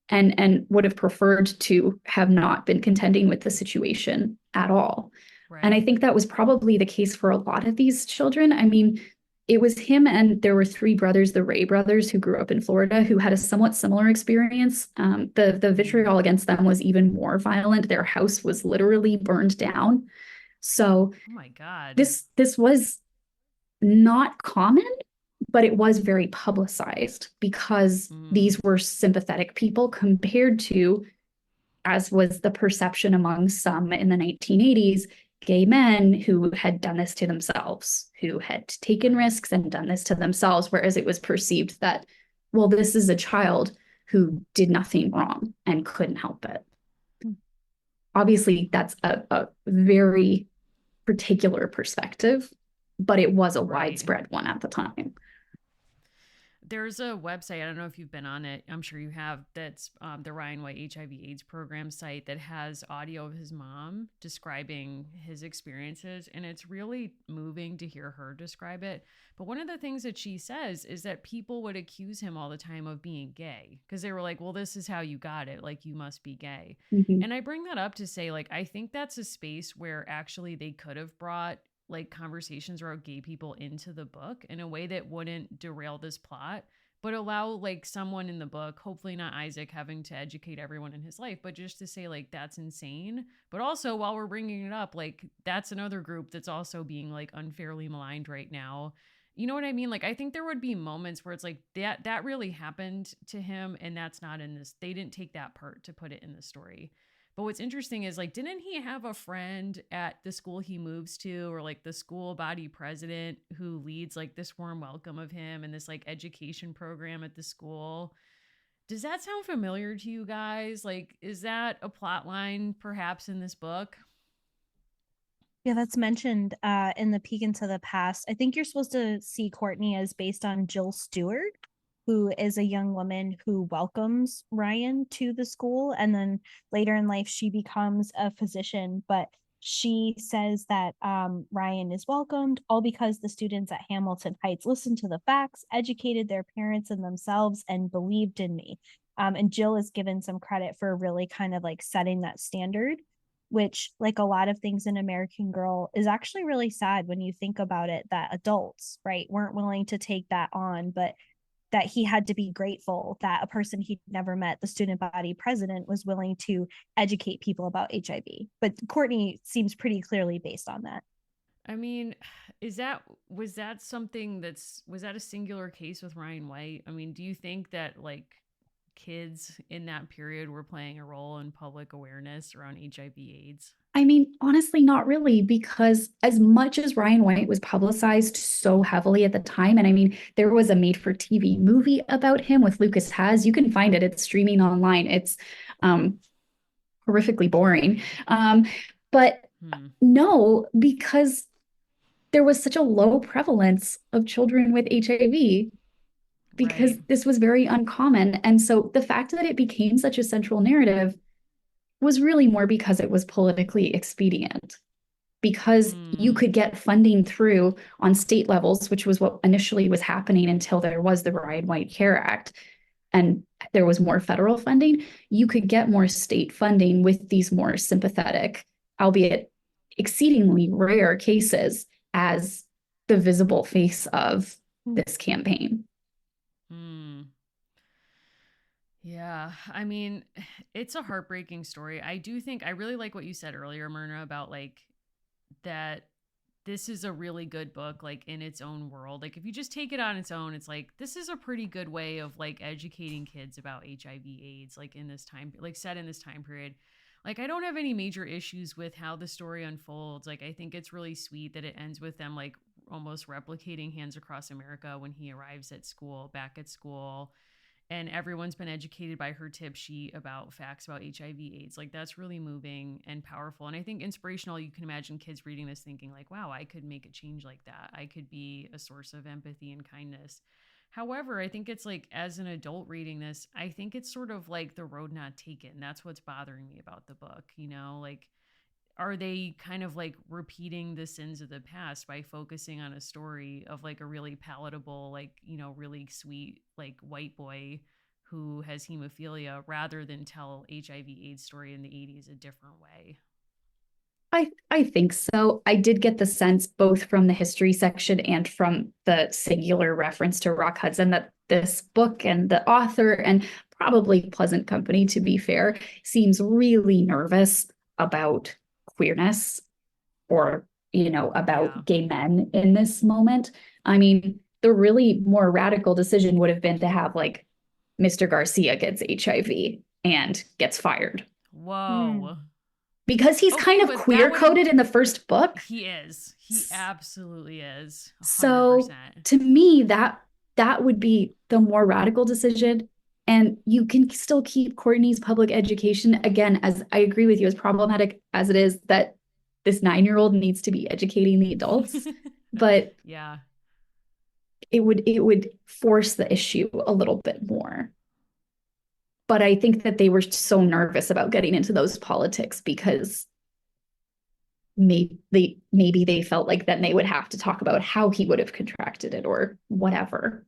and would have preferred to have not been contending with the situation at all. Right. And I think that was probably the case for a lot of these children. I mean, it was him, and there were three brothers, the Ray brothers, who grew up in Florida, who had a somewhat similar experience. The vitriol against them was even more violent. Their house was literally burned down. So, oh my God, this was not common, but it was very publicized because these were sympathetic people compared to, as was the perception among some in the 1980s, gay men who had done this to themselves, who had taken risks and done this to themselves, whereas it was perceived that, well, this is a child who did nothing wrong and couldn't help it. Obviously, that's a very particular perspective, but it was a widespread one at the time. there's a website, I don't know if you've been on it, I'm sure you have, that's the Ryan White HIV/AIDS program site that has audio of his mom describing his experiences, and it's really moving to hear her describe it. But one of the things that she says is that people would accuse him all the time of being gay because they were like, well, this is how you got it, like you must be gay. Mhm. And I bring that up to say, like, I think that's a space where actually they could have brought like conversations around gay people into the book in a way that wouldn't derail this plot, but allow like someone in the book, hopefully not Isaac, having to educate everyone in his life, but just to say like that's insane. But also, while we're bringing it up, like that's another group that's also being like unfairly maligned right now. You know what I mean? Like I think there would be moments where it's like that really happened to him, and that's not in this. They didn't take that part to put it in the story. But what's interesting is like, didn't he have a friend at the school he moves to, or like the school body president who leads like this warm welcome of him and this like education program at the school? Does that sound familiar to you guys? Like, is that a plot line perhaps in this book? Yeah, that's mentioned in the Peek into the Past. I think you're supposed to see Courtney as based on Jill Stewart, who is a young woman who welcomes Ryan to the school. And then later in life, she becomes a physician. But she says that Ryan is welcomed all because the students at Hamilton Heights listened to the facts, educated their parents and themselves, and believed in me. And Jill is given some credit for really kind of like setting that standard, which, like a lot of things in American Girl, is actually really sad when you think about it, that adults, right, weren't willing to take that on, but that he had to be grateful that a person he'd never met, the student body president, was willing to educate people about HIV. But Courtney seems pretty clearly based on that. I mean, was that something was that a singular case with Ryan White? I mean, do you think that like kids in that period were playing a role in public awareness around HIV/AIDS? I mean, honestly, not really, because as much as Ryan White was publicized so heavily at the time, and I mean, there was a made for TV movie about him with Lucas Has. You can find it, it's streaming online. It's um, horrifically boring. But no, because there was such a low prevalence of children with HIV, because Right. this was very uncommon. And so the fact that it became such a central narrative was really more because it was politically expedient, because you Mm, could get funding through on state levels, which was what initially was happening until there was the Ryan White Care Act and there was more federal funding. You could get more state funding with these more sympathetic, albeit exceedingly rare cases, as the visible face of this campaign. mm. Yeah, I mean, it's a heartbreaking story. I do think I really like what you said earlier, Myrna, about like that this is a really good book, like in its own world. Like if you just take it on its own, it's like this is a pretty good way of like educating kids about HIV/AIDS, like in this time, like set in this time period. Like I don't have any major issues with how the story unfolds. Like I think it's really sweet that it ends with them like almost replicating Hands Across America when he arrives at school, back at school, and everyone's been educated by her tip sheet about facts about HIV/AIDS. Like that's really moving and powerful. And I think inspirational. You can imagine kids reading this thinking like, wow, I could make a change like that. I could be a source of empathy and kindness. However, I think it's like as an adult reading this, I think it's sort of like the road not taken. That's what's bothering me about the book, you know, like are they kind of like repeating the sins of the past by focusing on a story of like a really palatable, like, you know, really sweet, like white boy who has hemophilia rather than tell HIV/AIDS story in the 80s a different way? I think so. I did get the sense both from the history section and from the singular reference to Rock Hudson that this book and the author, and probably Pleasant Company, to be fair, seems really nervous about queerness, or, you know, Yeah. about gay men in this moment. I mean, the really more radical decision would have been to have like Mr. Garcia gets HIV and gets fired, Mm. Whoa. because he's kind Okay, of but that queer wouldn't. coded in the first book. He is. He absolutely is. So 100%. to me, that would be the more radical decision. And you can still keep Courtney's public education. Again, as I agree with you, as problematic as it is that this 9-year-old needs to be educating the adults, but Yeah. it would force the issue a little bit more. But I think that they were so nervous about getting into those politics because maybe they felt like then they would have to talk about how he would have contracted it or whatever.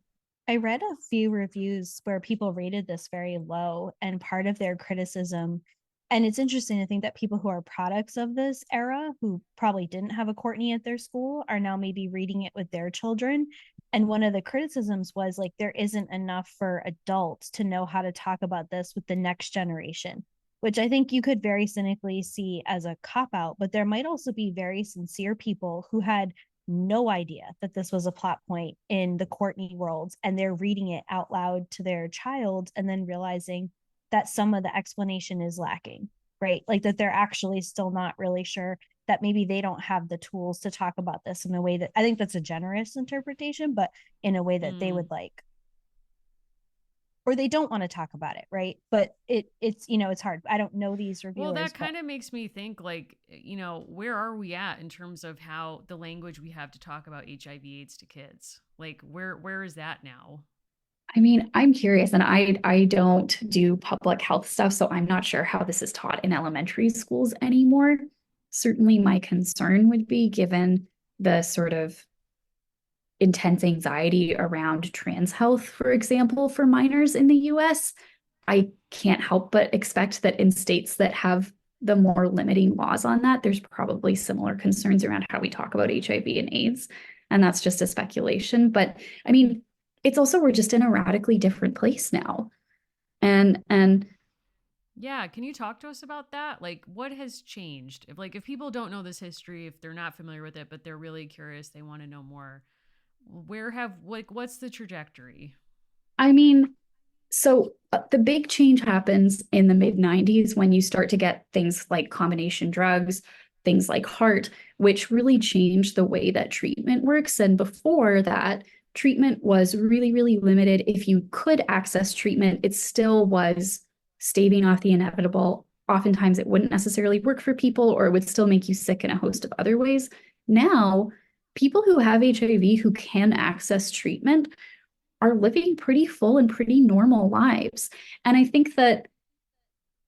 I read a few reviews where people rated this very low, and part of their criticism, and it's interesting to think that people who are products of this era, who probably didn't have a Courtney at their school, are now maybe reading it with their children. And one of the criticisms was like, there isn't enough for adults to know how to talk about this with the next generation, which I think you could very cynically see as a cop out. But there might also be very sincere people who had no idea that this was a plot point in the Courtney world, and they're reading it out loud to their child and then realizing that some of the explanation is lacking, right? Like that they're actually still not really sure, that maybe they don't have the tools to talk about this in a way that, I think that's a generous interpretation, but in a way that they would like, or they don't want to talk about it, right? But it's it's hard. I don't know these reviewers. Well, that kind of makes me think like, where are we at in terms of how the language we have to talk about HIV/AIDS to kids? Like where is that now? I mean, I'm curious, and I don't do public health stuff, so I'm not sure how this is taught in elementary schools anymore. Certainly my concern would be, given the sort of intense anxiety around trans health, for example, for minors in the US, I can't help but expect that in states that have the more limiting laws on that, there's probably similar concerns around how we talk about HIV and AIDS. And that's just a speculation. But I mean, it's also, we're just in a radically different place now. And Yeah, can you talk to us about that? Like what has changed? If people don't know this history, if they're not familiar with it, but they're really curious, they want to know more. What's the trajectory? I mean, so the big change happens in the mid 90s when you start to get things like combination drugs, things like heart, which really changed the way that treatment works. And before that, treatment was really, really limited. If you could access treatment, it still was staving off the inevitable. Oftentimes, it wouldn't necessarily work for people, or it would still make you sick in a host of other ways. Now, people who have HIV who can access treatment are living pretty full and pretty normal lives. And I think that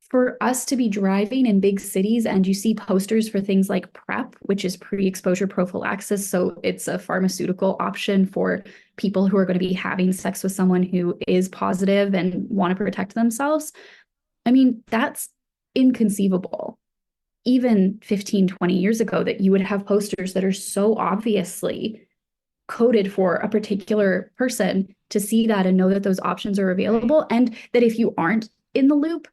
for us to be driving in big cities and you see posters for things like PrEP, which is pre-exposure prophylaxis, so it's a pharmaceutical option for people who are going to be having sex with someone who is positive and want to protect themselves. I mean, that's inconceivable. Even 15, 20 years ago, that you would have posters that are so obviously coded for a particular person to see that and know that those options are available. And that if you aren't in the loop,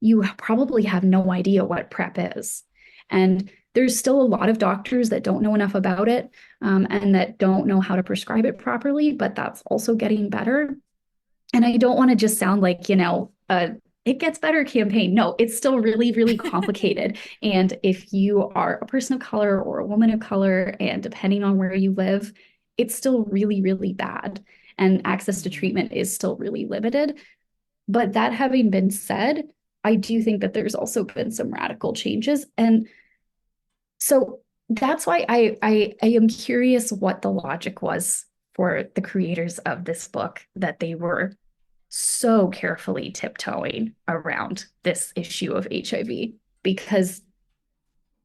you probably have no idea what PrEP is. And there's still a lot of doctors that don't know enough about it, and that don't know how to prescribe it properly, but that's also getting better. And I don't want to just sound like, it gets better campaign. No, it's still really, really complicated. And if you are a person of color or a woman of color, and depending on where you live, it's still really, really bad. And access to treatment is still really limited. But that having been said, I do think that there's also been some radical changes. And so that's why I am curious what the logic was for the creators of this book, that they were so carefully tiptoeing around this issue of HIV. Because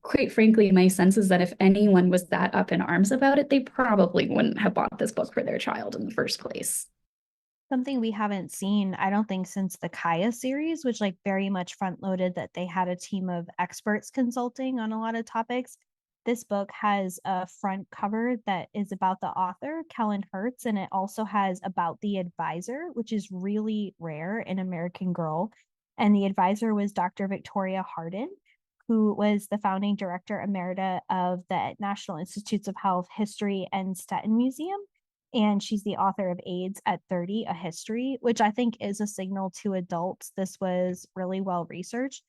quite frankly, my sense is that if anyone was that up in arms about it, they probably wouldn't have bought this book for their child in the first place. Something we haven't seen, I don't think, since the Kaya series, which like very much front loaded that they had a team of experts consulting on a lot of topics. This book has a front cover that is about the author, Kellen Hertz, and it also has about the advisor, which is really rare in American Girl. And the advisor was Dr. Victoria Hardin, who was the founding director emerita of the National Institutes of Health History and Stettin Museum. And she's the author of AIDS at 30, A History, which I think is a signal to adults. This was really well researched.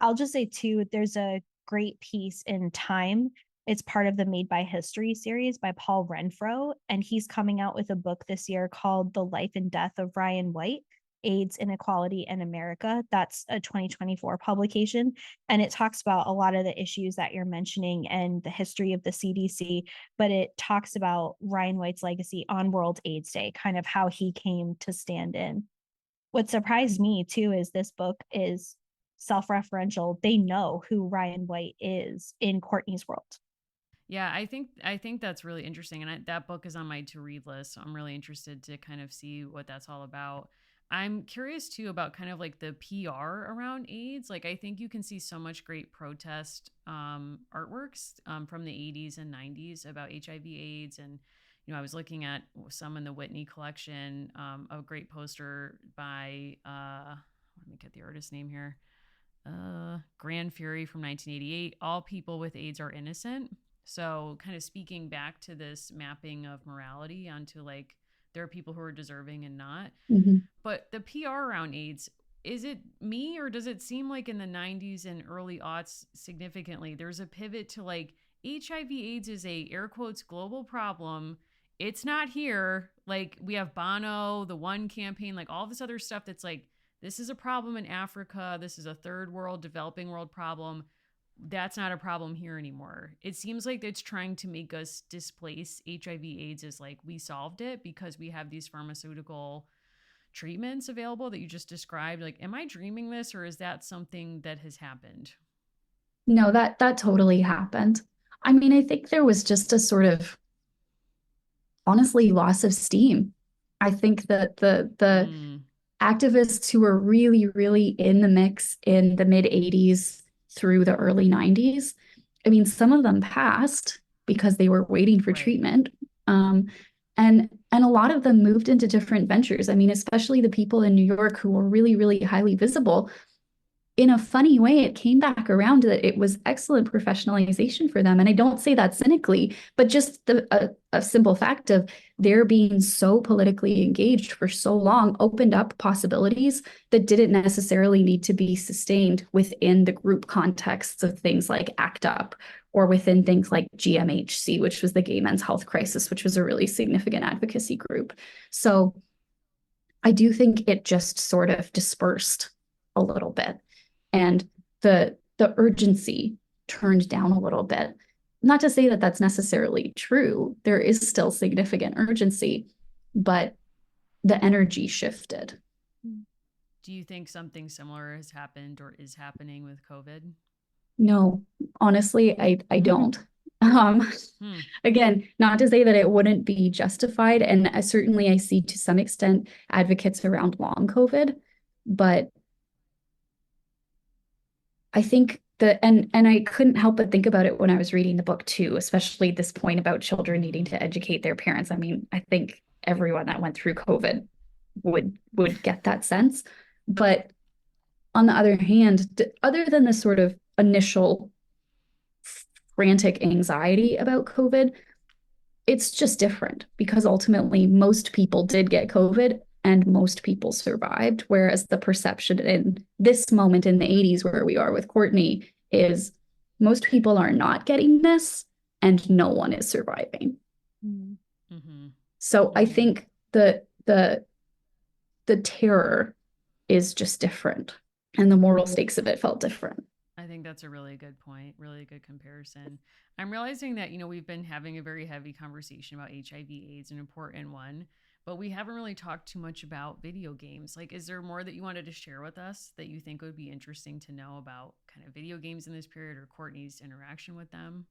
I'll just say, too, there's a great piece in Time. It's part of the Made by History series by Paul Renfro, and he's coming out with a book this year called The Life and Death of Ryan White. AIDS Inequality in America. That's a 2024 publication. And it talks about a lot of the issues that you're mentioning and the history of the CDC, but it talks about Ryan White's legacy on World AIDS Day, kind of how he came to stand in. What surprised me too is this book is self-referential. They know who Ryan White is in Courtney's world. Yeah, I think that's really interesting, and that book is on my to read list. So I'm really interested to kind of see what that's all about. I'm curious too about kind of like the PR around AIDS. Like I think you can see so much great protest artworks from the 80s and 90s about HIV/AIDS, and I was looking at some in the Whitney collection. A great poster by let me get the artist name here. Grand Fury from 1988. All people with AIDS are innocent. So kind of speaking back to this mapping of morality onto like there are people who are deserving and not. Mm-hmm. But the PR around AIDS, is it me or does it seem like in the 90s and early aughts significantly there's a pivot to like HIV/AIDS is a air quotes global problem. It's not here. Like we have Bono, the One campaign, like all this other stuff that's like this is a problem in Africa. This is a third world, developing world problem. That's not a problem here anymore. It seems like it's trying to make us displace HIV/AIDS as like we solved it because we have these pharmaceutical treatments available that you just described. Like, am I dreaming this or is that something that has happened? No, that totally happened. I mean, I think there was just a sort of honestly loss of steam. I think that the activists who were really, really in the mix in the mid 80s through the early 90s. I mean, some of them passed because they were waiting for treatment. And a lot of them moved into different ventures. I mean, especially the people in New York who were really, really highly visible. In a funny way, it came back around that it was excellent professionalization for them. And I don't say that cynically, but just a simple fact of their being so politically engaged for so long opened up possibilities that didn't necessarily need to be sustained within the group contexts of things like ACT UP or within things like GMHC, which was the Gay Men's Health Crisis, which was a really significant advocacy group. So I do think it just sort of dispersed a little bit. And the urgency turned down a little bit. Not to say that that's necessarily true. There is still significant urgency, but the energy shifted. Do you think something similar has happened or is happening with COVID? No, honestly, I don't. Again, not to say that it wouldn't be justified. And certainly I see to some extent advocates around long COVID, but I think that, and I couldn't help but think about it when I was reading the book too, especially this point about children needing to educate their parents. I mean, I think everyone that went through COVID would get that sense. But on the other hand, other than the sort of initial frantic anxiety about COVID, it's just different because ultimately most people did get COVID and most people survived, whereas the perception in this moment in the 80s where we are with Courtney is most people are not getting this and no one is surviving. Mm-hmm. So I think the terror is just different and the moral stakes of it felt different. I think that's a really good point, really good comparison. I'm realizing that, we've been having a very heavy conversation about HIV/AIDS, an important one, but we haven't really talked too much about video games. Like, is there more that you wanted to share with us that you think would be interesting to know about kind of video games in this period or Courtney's interaction with them?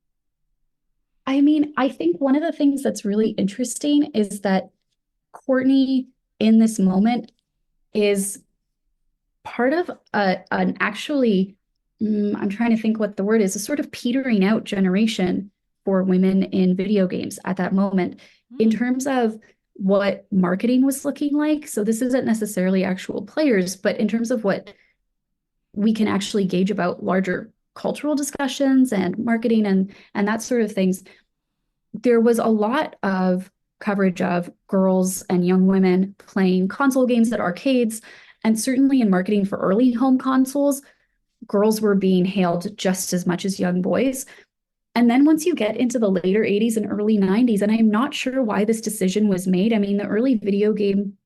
I mean, I think one of the things that's really interesting is that Courtney in this moment is part of an actually, I'm trying to think what the word is, a sort of petering out generation for women in video games at that moment in terms of what marketing was looking like. So this isn't necessarily actual players, but in terms of what we can actually gauge about larger cultural discussions and marketing and that sort of things, there was a lot of coverage of girls and young women playing console games at arcades. And certainly in marketing for early home consoles, girls were being hailed just as much as young boys. And then once you get into the later 80s and early 90s, and I'm not sure why this decision was made. I mean, the early video game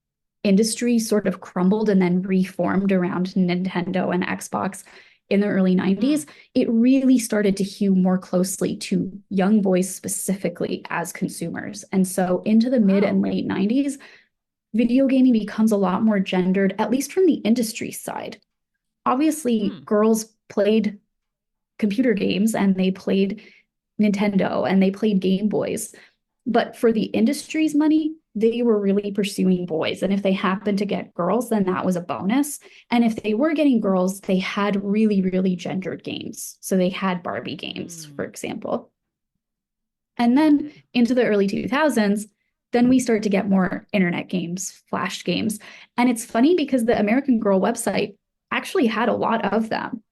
industry sort of crumbled and then reformed around Nintendo and Xbox in the early 90s, it really started to hew more closely to young boys specifically as consumers. And so into the mid and late 90s, video gaming becomes a lot more gendered, at least from the industry side. Obviously, girls played computer games and they played Nintendo and they played Game Boys. But for the industry's money, they were really pursuing boys. And if they happened to get girls, then that was a bonus. And if they were getting girls, they had really, really gendered games. So they had Barbie games, for example. And then into the early 2000s, then we start to get more internet games, flash games. And it's funny because the American Girl website actually had a lot of them.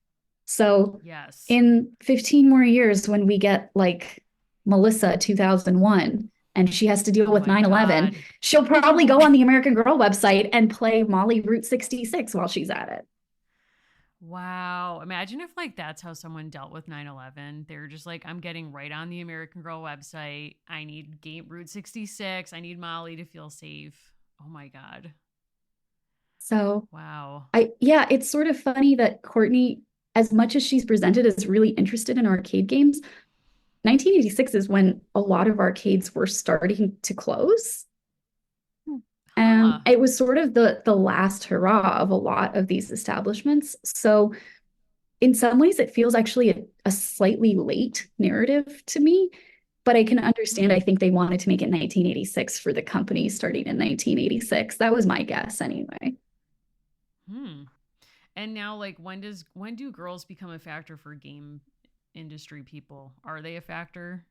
So in 15 more years, when we get like Melissa 2001 and she has to deal with 9/11, she'll probably go on the American Girl website and play Molly Route 66 while she's at it. Wow. Imagine if like that's how someone dealt with 9/11. They were just like, I'm getting right on the American Girl website. I need Route 66. I need Molly to feel safe. Oh my God. So wow. It's sort of funny that Courtney, as much as she's presented as really interested in arcade games, 1986 is when a lot of arcades were starting to close. And it was sort of the last hurrah of a lot of these establishments. So in some ways, it feels actually a slightly late narrative to me, but I can understand. I think they wanted to make it 1986 for the company starting in 1986. That was my guess anyway. And now, like, when do girls become a factor for game industry people? Are they a factor?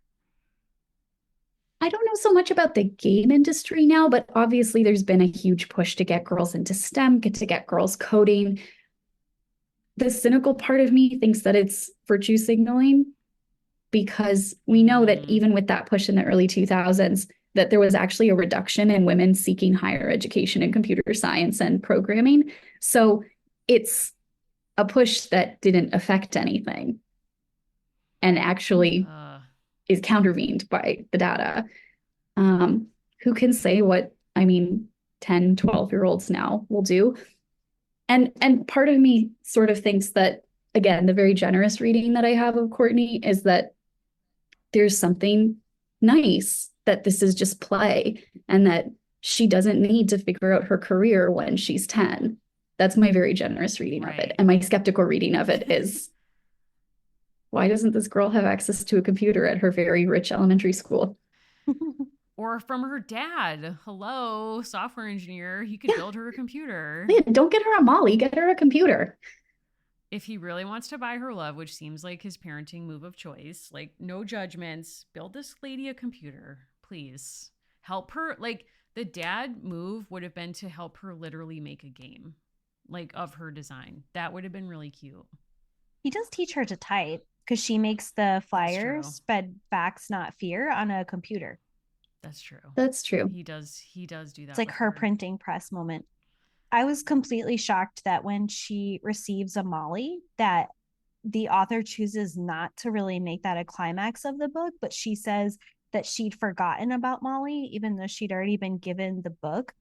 I don't know so much about the game industry now, but obviously there's been a huge push to get girls into STEM, to get girls coding. The cynical part of me thinks that it's virtue signaling, because we know that even with that push in the early 2000s, that there was actually a reduction in women seeking higher education in computer science and programming. So it's a push that didn't affect anything and actually is countervened by the data. Who can say what, 10, 12-year-olds now will do? And part of me sort of thinks that, again, the very generous reading that I have of Courtney is that there's something nice that this is just play and that she doesn't need to figure out her career when she's 10. That's my very generous reading of it. And my skeptical reading of it is, why doesn't this girl have access to a computer at her very rich elementary school? Or from her dad. Hello, software engineer. He could build her a computer. Yeah, don't get her a Molly, get her a computer. If he really wants to buy her love, which seems like his parenting move of choice, like, no judgments, build this lady a computer, please. Help her. Like, the dad move would have been to help her literally make a game, like, of her design. That would have been really cute. He does teach her to type because she makes the flyers, spread facts, not fear, on a computer. That's true. That's true. He does do that. It's like her printing press moment. I was completely shocked that when she receives a Molly, that the author chooses not to really make that a climax of the book, but she says that she'd forgotten about Molly, even though she'd already been given the book.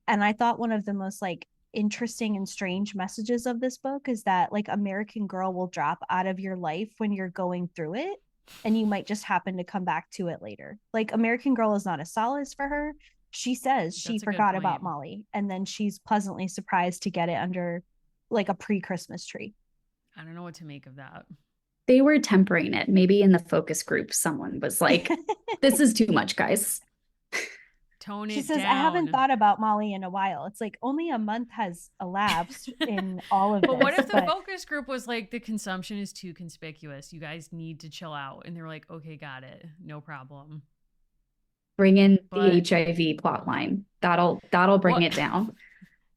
And I thought one of the most like interesting and strange messages of this book is that like American Girl will drop out of your life when you're going through it, and you might just happen to come back to it later. Like, American Girl is not a solace for her. She says she forgot about Molly, and then she's pleasantly surprised to get it under like a pre-Christmas tree. I don't know what to make of that. They were tempering it. Maybe in the focus group, someone was like, this is too much, guys. Tone it She says, down. I haven't thought about Molly in a while. It's like only a month has elapsed in all of this. But what if the focus group was like, the consumption is too conspicuous, you guys need to chill out? And they're like, okay, got it, no problem. Bring in the HIV plot line. That'll bring it down.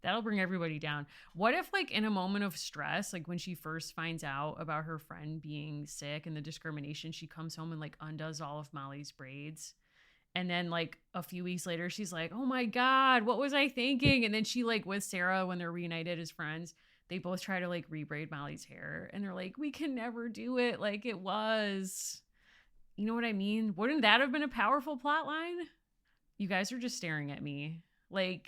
That'll bring everybody down. What if, like, in a moment of stress, like when she first finds out about her friend being sick and the discrimination, she comes home and like undoes all of Molly's braids? And then like a few weeks later, she's like, oh my God, what was I thinking? And then she, like, with Sarah, when they're reunited as friends, they both try to like rebraid Molly's hair. And they're like, we can never do it like it was. You know what I mean? Wouldn't that have been a powerful plot line? You guys are just staring at me. Like,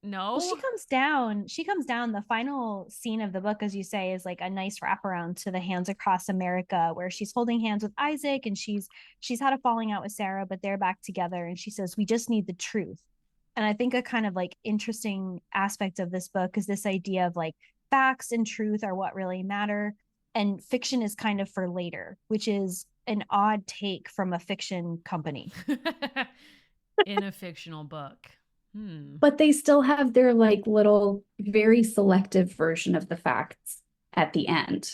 Well, No. she comes down. The final scene of the book, as you say, is like a nice wraparound to the Hands Across America, where she's holding hands with Isaac, and she's had a falling out with Sarah, but they're back together, and she says, "We just need the truth." And I think a kind of like interesting aspect of this book is this idea of like facts and truth are what really matter, and fiction is kind of for later, which is an odd take from a fiction company. In a fictional book. Hmm. But they still have their like little, very selective version of the facts at the end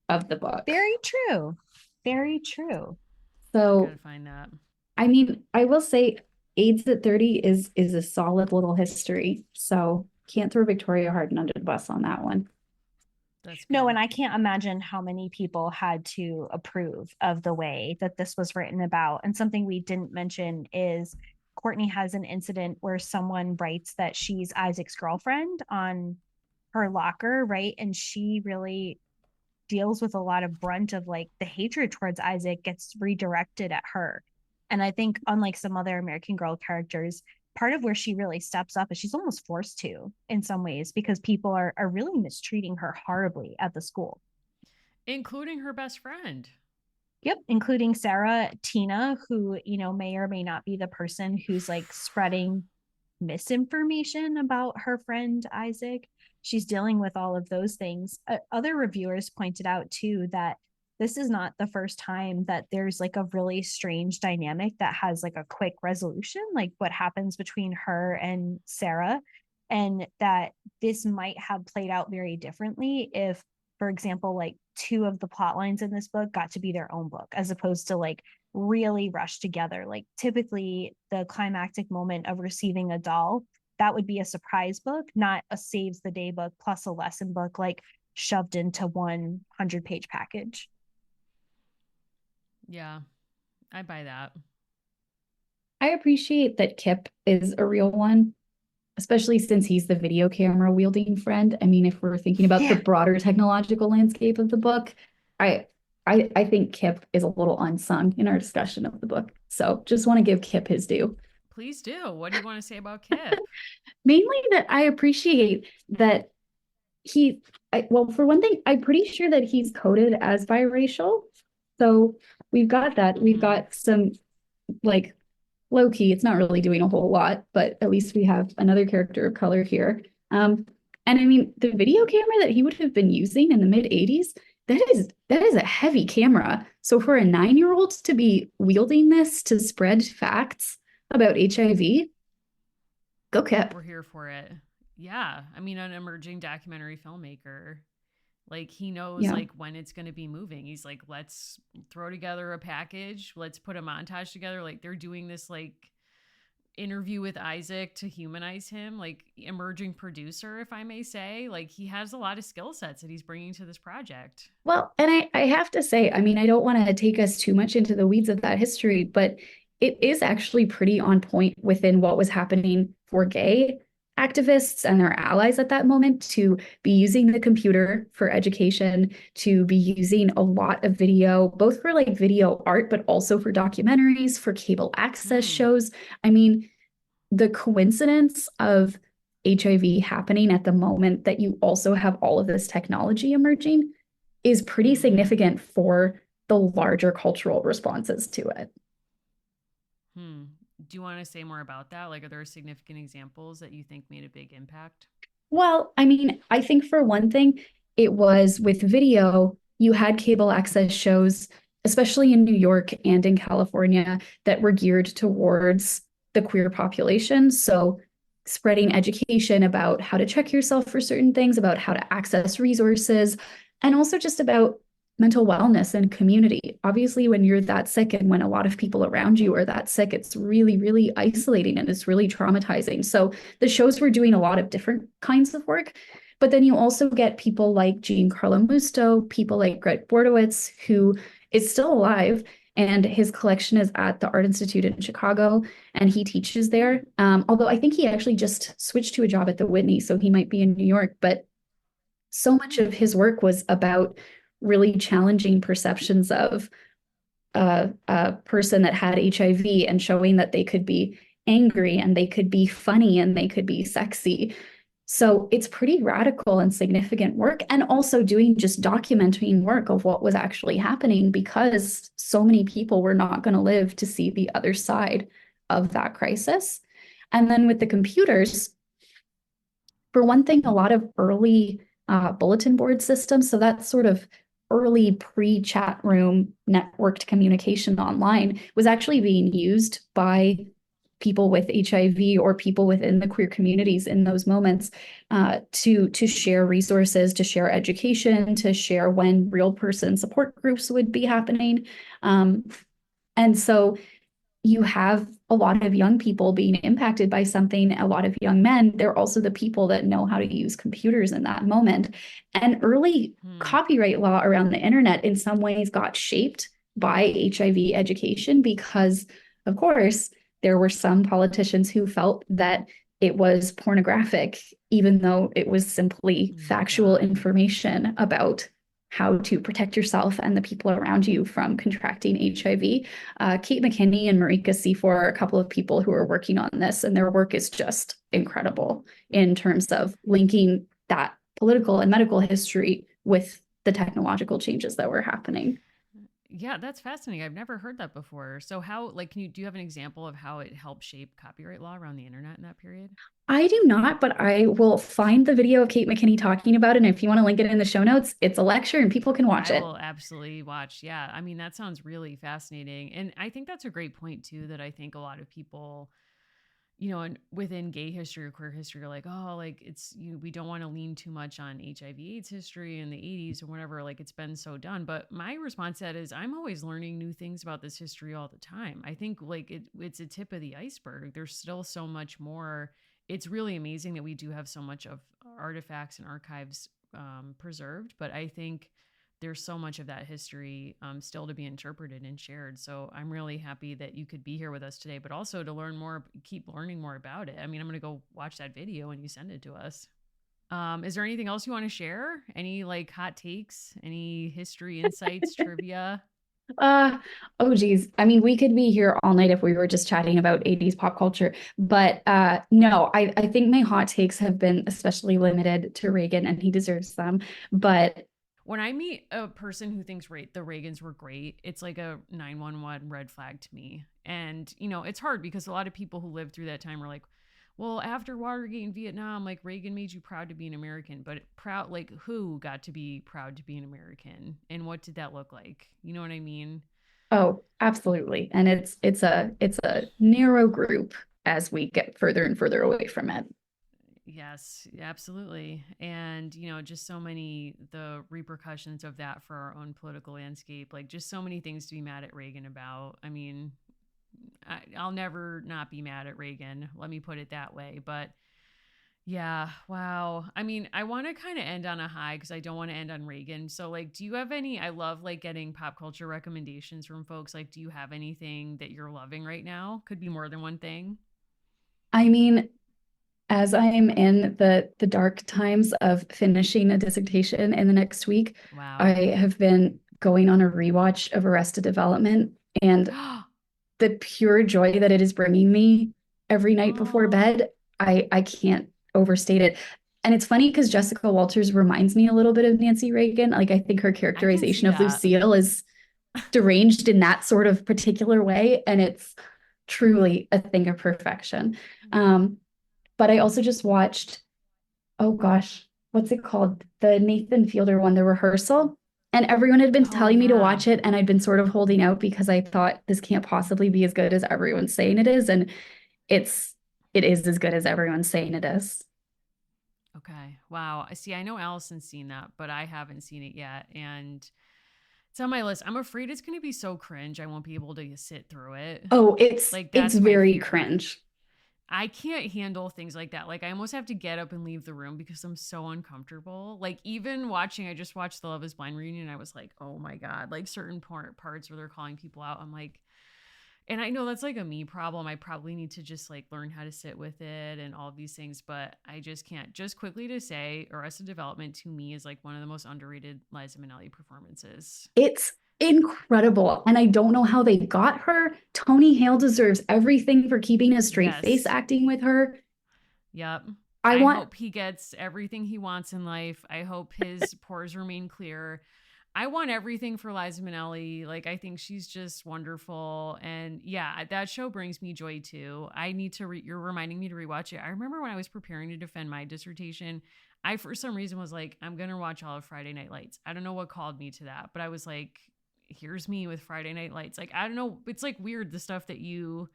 of the book. Very true. Very true. I So, gotta find that. I mean, I will say AIDS at 30 is a solid little history. So can't throw Victoria Harden under the bus on that one. That's No, good. and I can't imagine how many people had to approve of the way that this was written about. And something we didn't mention is Courtney has an incident where someone writes that she's Isaac's girlfriend on her locker, right? And she really deals with a lot of brunt of like the hatred towards Isaac gets redirected at her. And I think, unlike some other American Girl characters, part of where she really steps up is she's almost forced to in some ways because people are really mistreating her horribly at the school. Including her best friend. Yep, including Sarah, Tina, who, you know, may or may not be the person who's like spreading misinformation about her friend Isaac. She's dealing with all of those things. Other reviewers pointed out too that this is not the first time that there's like a really strange dynamic that has like a quick resolution, like what happens between her and Sarah, and that this might have played out very differently if, for example, like two of the plot lines in this book got to be their own book as opposed to like really rushed together. Like typically the climactic moment of receiving a doll, that would be a surprise book, not a saves the day book plus a lesson book, like shoved into 100-page package. Yeah, I buy that. I appreciate that Kip is a real one, especially since he's the video camera wielding friend. I mean, if we're thinking about the broader technological landscape of the book, I I think Kip is a little unsung in our discussion of the book. So just want to give Kip his due. Please do. What do you want to say about Kip? Mainly that I appreciate that well, for one thing, I'm pretty sure that he's coded as biracial. So we've got that. We've got some like low key, it's not really doing a whole lot, but at least we have another character of color here. And I mean, the video camera that he would have been using in the mid 80s, that is a heavy camera. So for a 9-year-old to be wielding this to spread facts about HIV, go Kip. We're here for it. Yeah. I mean, an emerging documentary filmmaker. Like he knows like when it's going to be moving. He's like, let's throw together a package. Let's put a montage together. Like they're doing this like interview with Isaac to humanize him, like emerging producer, if I may say. Like he has a lot of skill sets that he's bringing to this project. Well, and I have to say, I mean, I don't want to take us too much into the weeds of that history, but it is actually pretty on point within what was happening for gay activists and their allies at that moment to be using the computer for education, to be using a lot of video, both for like video art, but also for documentaries, for cable access shows. I mean, the coincidence of HIV happening at the moment that you also have all of this technology emerging is pretty significant for the larger cultural responses to it. Do you want to say more about that? Like, are there significant examples that you think made a big impact? Well, I mean, I think for one thing, it was with video, you had cable access shows, especially in New York and in California, that were geared towards the queer population. So spreading education about how to check yourself for certain things, about how to access resources, and also just about mental wellness and community. Obviously, when you're that sick and when a lot of people around you are that sick, it's really, really isolating and it's really traumatizing. So the shows were doing a lot of different kinds of work. But then you also get people like Giancarlo Musto, people like Greg Bordowitz, who is still alive, and his collection is at the Art Institute in Chicago, and he teaches there. Although I think he actually just switched to a job at the Whitney, so he might be in New York. But so much of his work was about really challenging perceptions of a person that had HIV and showing that they could be angry and they could be funny and they could be sexy. So it's pretty radical and significant work, and also doing just documenting work of what was actually happening, because so many people were not going to live to see the other side of that crisis. And then with the computers, for one thing, a lot of early bulletin board systems, so that's sort of early pre-chat room networked communication online, was actually being used by people with HIV or people within the queer communities in those moments to share resources, to share education, to share when real person support groups would be happening. And so you have a lot of young people being impacted by something, a lot of young men. They're also the people that know how to use computers in that moment. And early copyright law around the internet in some ways got shaped by HIV education because, of course, there were some politicians who felt that it was pornographic, even though it was simply factual information about how to protect yourself and the people around you from contracting HIV. Kate McKinney and Marika Seafor are a couple of people who are working on this, and their work is just incredible in terms of linking that political and medical history with the technological changes that were happening. Yeah, that's fascinating. I've never heard that before. So how, like, do you have an example of how it helped shape copyright law around the internet in that period? I do not, but I will find the video of Kate McKinney talking about it. And if you want to link it in the show notes, it's a lecture and people can watch it. I will absolutely watch. Yeah. I mean, that sounds really fascinating. And I think that's a great point too, that I think a lot of people, you know, and within gay history or queer history are like, oh, like it's, we don't want to lean too much on HIV/AIDS history in the 80s or whatever, like it's been so done. But my response to that is I'm always learning new things about this history all the time. I think like it's a tip of the iceberg. There's still so much more. It's really amazing that we do have so much of artifacts and archives preserved, but I think there's so much of that history still to be interpreted and shared. So I'm really happy that you could be here with us today, but also to learn more, keep learning more about it. I mean, I'm going to go watch that video when you send it to us. Is there anything else you want to share? Any like hot takes, any history insights, trivia? Oh geez. I mean, we could be here all night if we were just chatting about 80s pop culture. But no, I think my hot takes have been especially limited to Reagan, and he deserves them. But when I meet a person who thinks the Reagans were great, it's like a 911 red flag to me. And, you know, it's hard because a lot of people who lived through that time were like, well, after Watergate in Vietnam, like Reagan made you proud to be an American, but proud, like who got to be proud to be an American and what did that look like? You know what I mean? oh, absolutely. And it's a narrow group as we get further and further away from it. Yes, absolutely. And, you know, just so many, the repercussions of that for our own political landscape, like just so many things to be mad at Reagan about. I mean, I'll never not be mad at Reagan. Let me put it that way. But yeah, wow. I mean, I want to kind of end on a high because I don't want to end on Reagan. So, like, do you have any? I love like getting pop culture recommendations from folks. Like, do you have anything that you're loving right now? Could be more than one thing. I mean, as I'm in the dark times of finishing a dissertation in the next week, I Wow. have been going on a rewatch of Arrested Development, and the pure joy that it is bringing me every night before Oh, bed, I can't overstate it. And it's funny because Jessica Walters reminds me a little bit of Nancy Reagan. Like I think her I can characterization see of that. Lucille is deranged in that sort of particular way, and it's truly a thing of perfection. Um, but I also just watched, oh gosh, what's it called? The Nathan Fielder one, The Rehearsal. And everyone had been Oh, telling me to yeah. watch it, and I'd been sort of holding out because I thought this can't possibly be as good as everyone's saying it is. And it's it is as good as everyone's saying it is. Okay. Wow. I see. I know Allison's seen that, but I haven't seen it yet. And it's on my list. I'm afraid it's going to be so cringe. I won't be able to sit through it. Oh, it's Like, it's that's my very fear. cringe. I can't handle things like that. Like, I almost have to get up and leave the room because I'm so uncomfortable. Like, even watching, I just watched the Love is Blind reunion. I was like, oh my God. Like, certain parts where they're calling people out, I'm like, and I know that's like a me problem. I probably need to just like learn how to sit with it and all of these things, but I just can't. Just quickly to say, Arrested Development to me is like one of the most underrated Liza Minnelli performances. It's incredible. And I don't know how they got her. Tony Hale deserves everything for keeping a straight face Yes. acting with her. Yep. I I want hope he gets everything he wants in life. I hope his pores remain clear. I want everything for Liza Minnelli. Like, I think she's just wonderful. And yeah, that show brings me joy too. I need to, you're reminding me to rewatch it. I remember when I was preparing to defend my dissertation, I, for some reason, was like, I'm going to watch all of Friday Night Lights. I don't know what called me to that, but I was like, here's me with Friday Night Lights. Like, I don't know. It's like weird, the stuff that you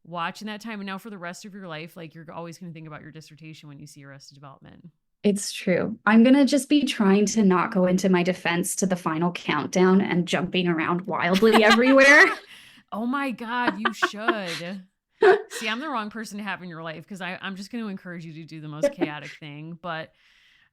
watch in that time. And now for the rest of your life, like, you're always going to think about your dissertation when you see Arrested Development. It's true. I'm going to just be trying to not go into my defense to the final countdown and jumping around wildly everywhere. Oh my God, you should. See, I'm the wrong person to have in your life because I'm just going to encourage you to do the most chaotic thing. But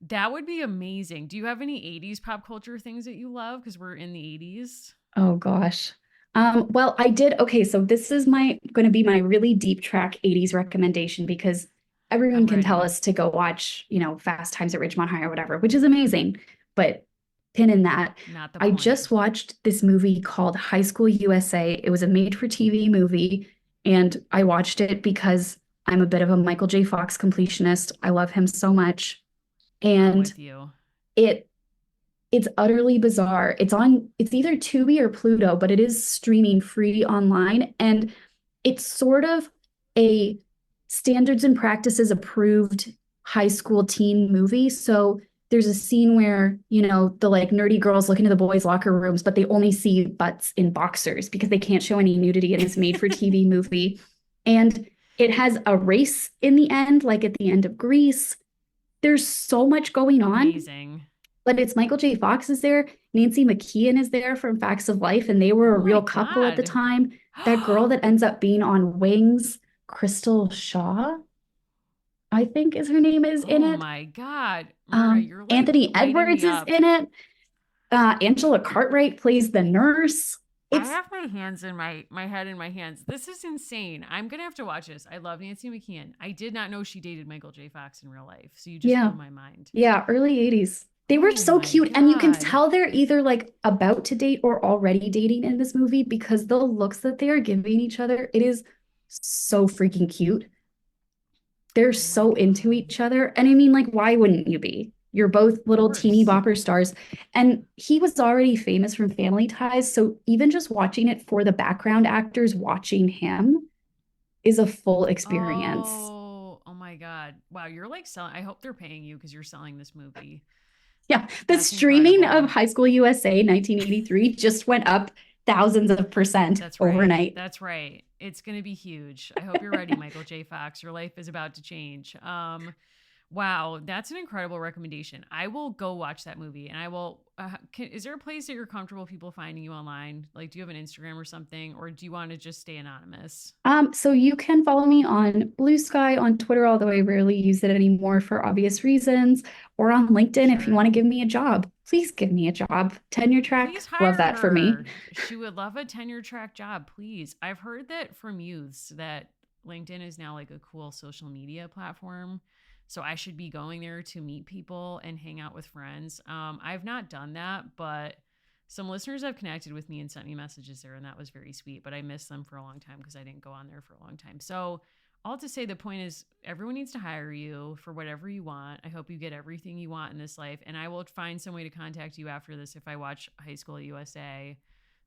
that would be amazing. Do you have any 80s pop culture things that you love? Because we're in the 80s. Oh gosh. Well, I did. Okay, so this is going to be my really deep track 80s recommendation because everyone I'm can tell ready. us to go watch, Fast Times at Ridgemont High or whatever, which is amazing. But pin in that. Not the I point. just watched this movie called High School USA. It was a made-for-TV movie, and I watched it because I'm a bit of a Michael J. Fox completionist. I love him so much. I'm And with you. it it's utterly bizarre. It's either Tubi or Pluto, but it is streaming free online. And it's sort of a standards and practices approved high school teen movie. So there's a scene where, the like nerdy girls look into the boys' locker rooms, but they only see butts in boxers because they can't show any nudity in this made for TV movie. And it has a race in the end, like at the end of Grease. There's so much going on. Amazing. But it's Michael J. Fox is there. Nancy McKeon is there from Facts of Life, and they were Oh a my real couple at the God. time. That girl that ends up being on Wings, Crystal Shaw, I think is her name, is in Oh it. my God. Myrna, you're like Anthony lighting Edwards me is up. in it. Angela Cartwright plays the nurse. I have my hands in my head in my hands. This is insane. I'm gonna have to watch this. I love Nancy McKeon. I did not know she dated Michael J. Fox in real life. So you just Yeah, blew my mind. yeah, early 80s. They were Oh so my cute, and you can God. tell they're either like about to date or already dating in this movie because the looks that they are giving each other, it is so freaking cute. They're Oh my so into God. each other. And I mean, like, why wouldn't you be? You're both Of little teeny course. bopper stars. And he was already famous from Family Ties. So even just watching it for the background actors watching him is a full experience. Oh my God. Wow, you're like selling. I hope they're paying you because you're selling this movie. Yeah. The That's streaming of incredible. High School USA 1983 just went up thousands of percent That's right. overnight. That's right. It's going to be huge. I hope you're ready, Michael J. Fox. Your life is about to change. Wow, that's an incredible recommendation. I will go watch that movie, and I will. Is there a place that you're comfortable people finding you online? Like, do you have an Instagram or something, or do you want to just stay anonymous? So you can follow me on Blue Sky, on Twitter, although I rarely use it anymore for obvious reasons, or on LinkedIn if you Sure. want to give me a job. Please give me a job. Tenure track, Please love hire that for me. her. She would love a tenure track job, please. I've heard that from youths that LinkedIn is now like a cool social media platform. So I should be going there to meet people and hang out with friends. I've not done that, but some listeners have connected with me and sent me messages there, and that was very sweet. But I missed them for a long time because I didn't go on there for a long time. So all to say, the point is everyone needs to hire you for whatever you want. I hope you get everything you want in this life, and I will find some way to contact you after this if I watch High School USA,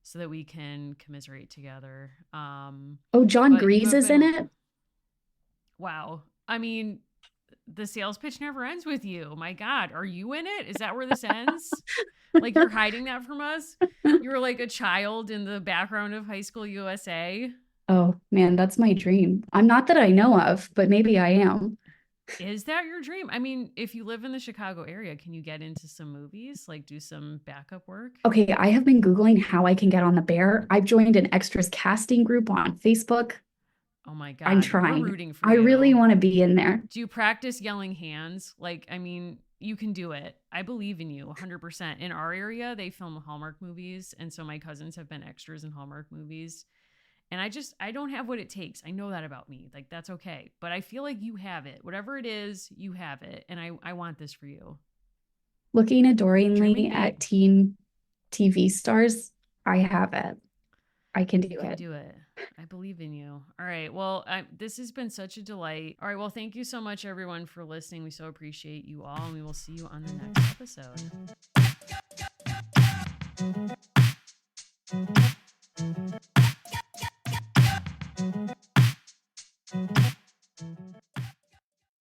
so that we can commiserate together. Oh, John But you Grease have is in been, it. wow. I mean, the sales pitch never ends with you. My God, are you in it? Is that where this ends? Like, you're hiding that from us? You were like a child in the background of High School USA. Oh man, that's my dream. I'm not that I know of, but maybe I am. Is that your dream? I mean, if you live in the Chicago area, can you get into some movies, like do some backup work? Okay, I have been Googling how I can get on the Bear. I've joined an extras casting group on Facebook. Oh my I'm God, we're trying. rooting for I really you. want to be in there. Do you practice yelling hands? Like, I mean, you can do it. I believe in you 100%. In our area, they film Hallmark movies. And so my cousins have been extras in Hallmark movies. And I don't have what it takes. I know that about me. Like, that's okay. But I feel like you have it. Whatever it is, you have it. And I want this for you. Looking adoringly Dreaming at big. teen TV stars, I have it. I can do You can it. do it. I believe in you. All right. Well, this has been such a delight. All right. Well, thank you so much, everyone, for listening. We so appreciate you all, and we will see you on the next episode.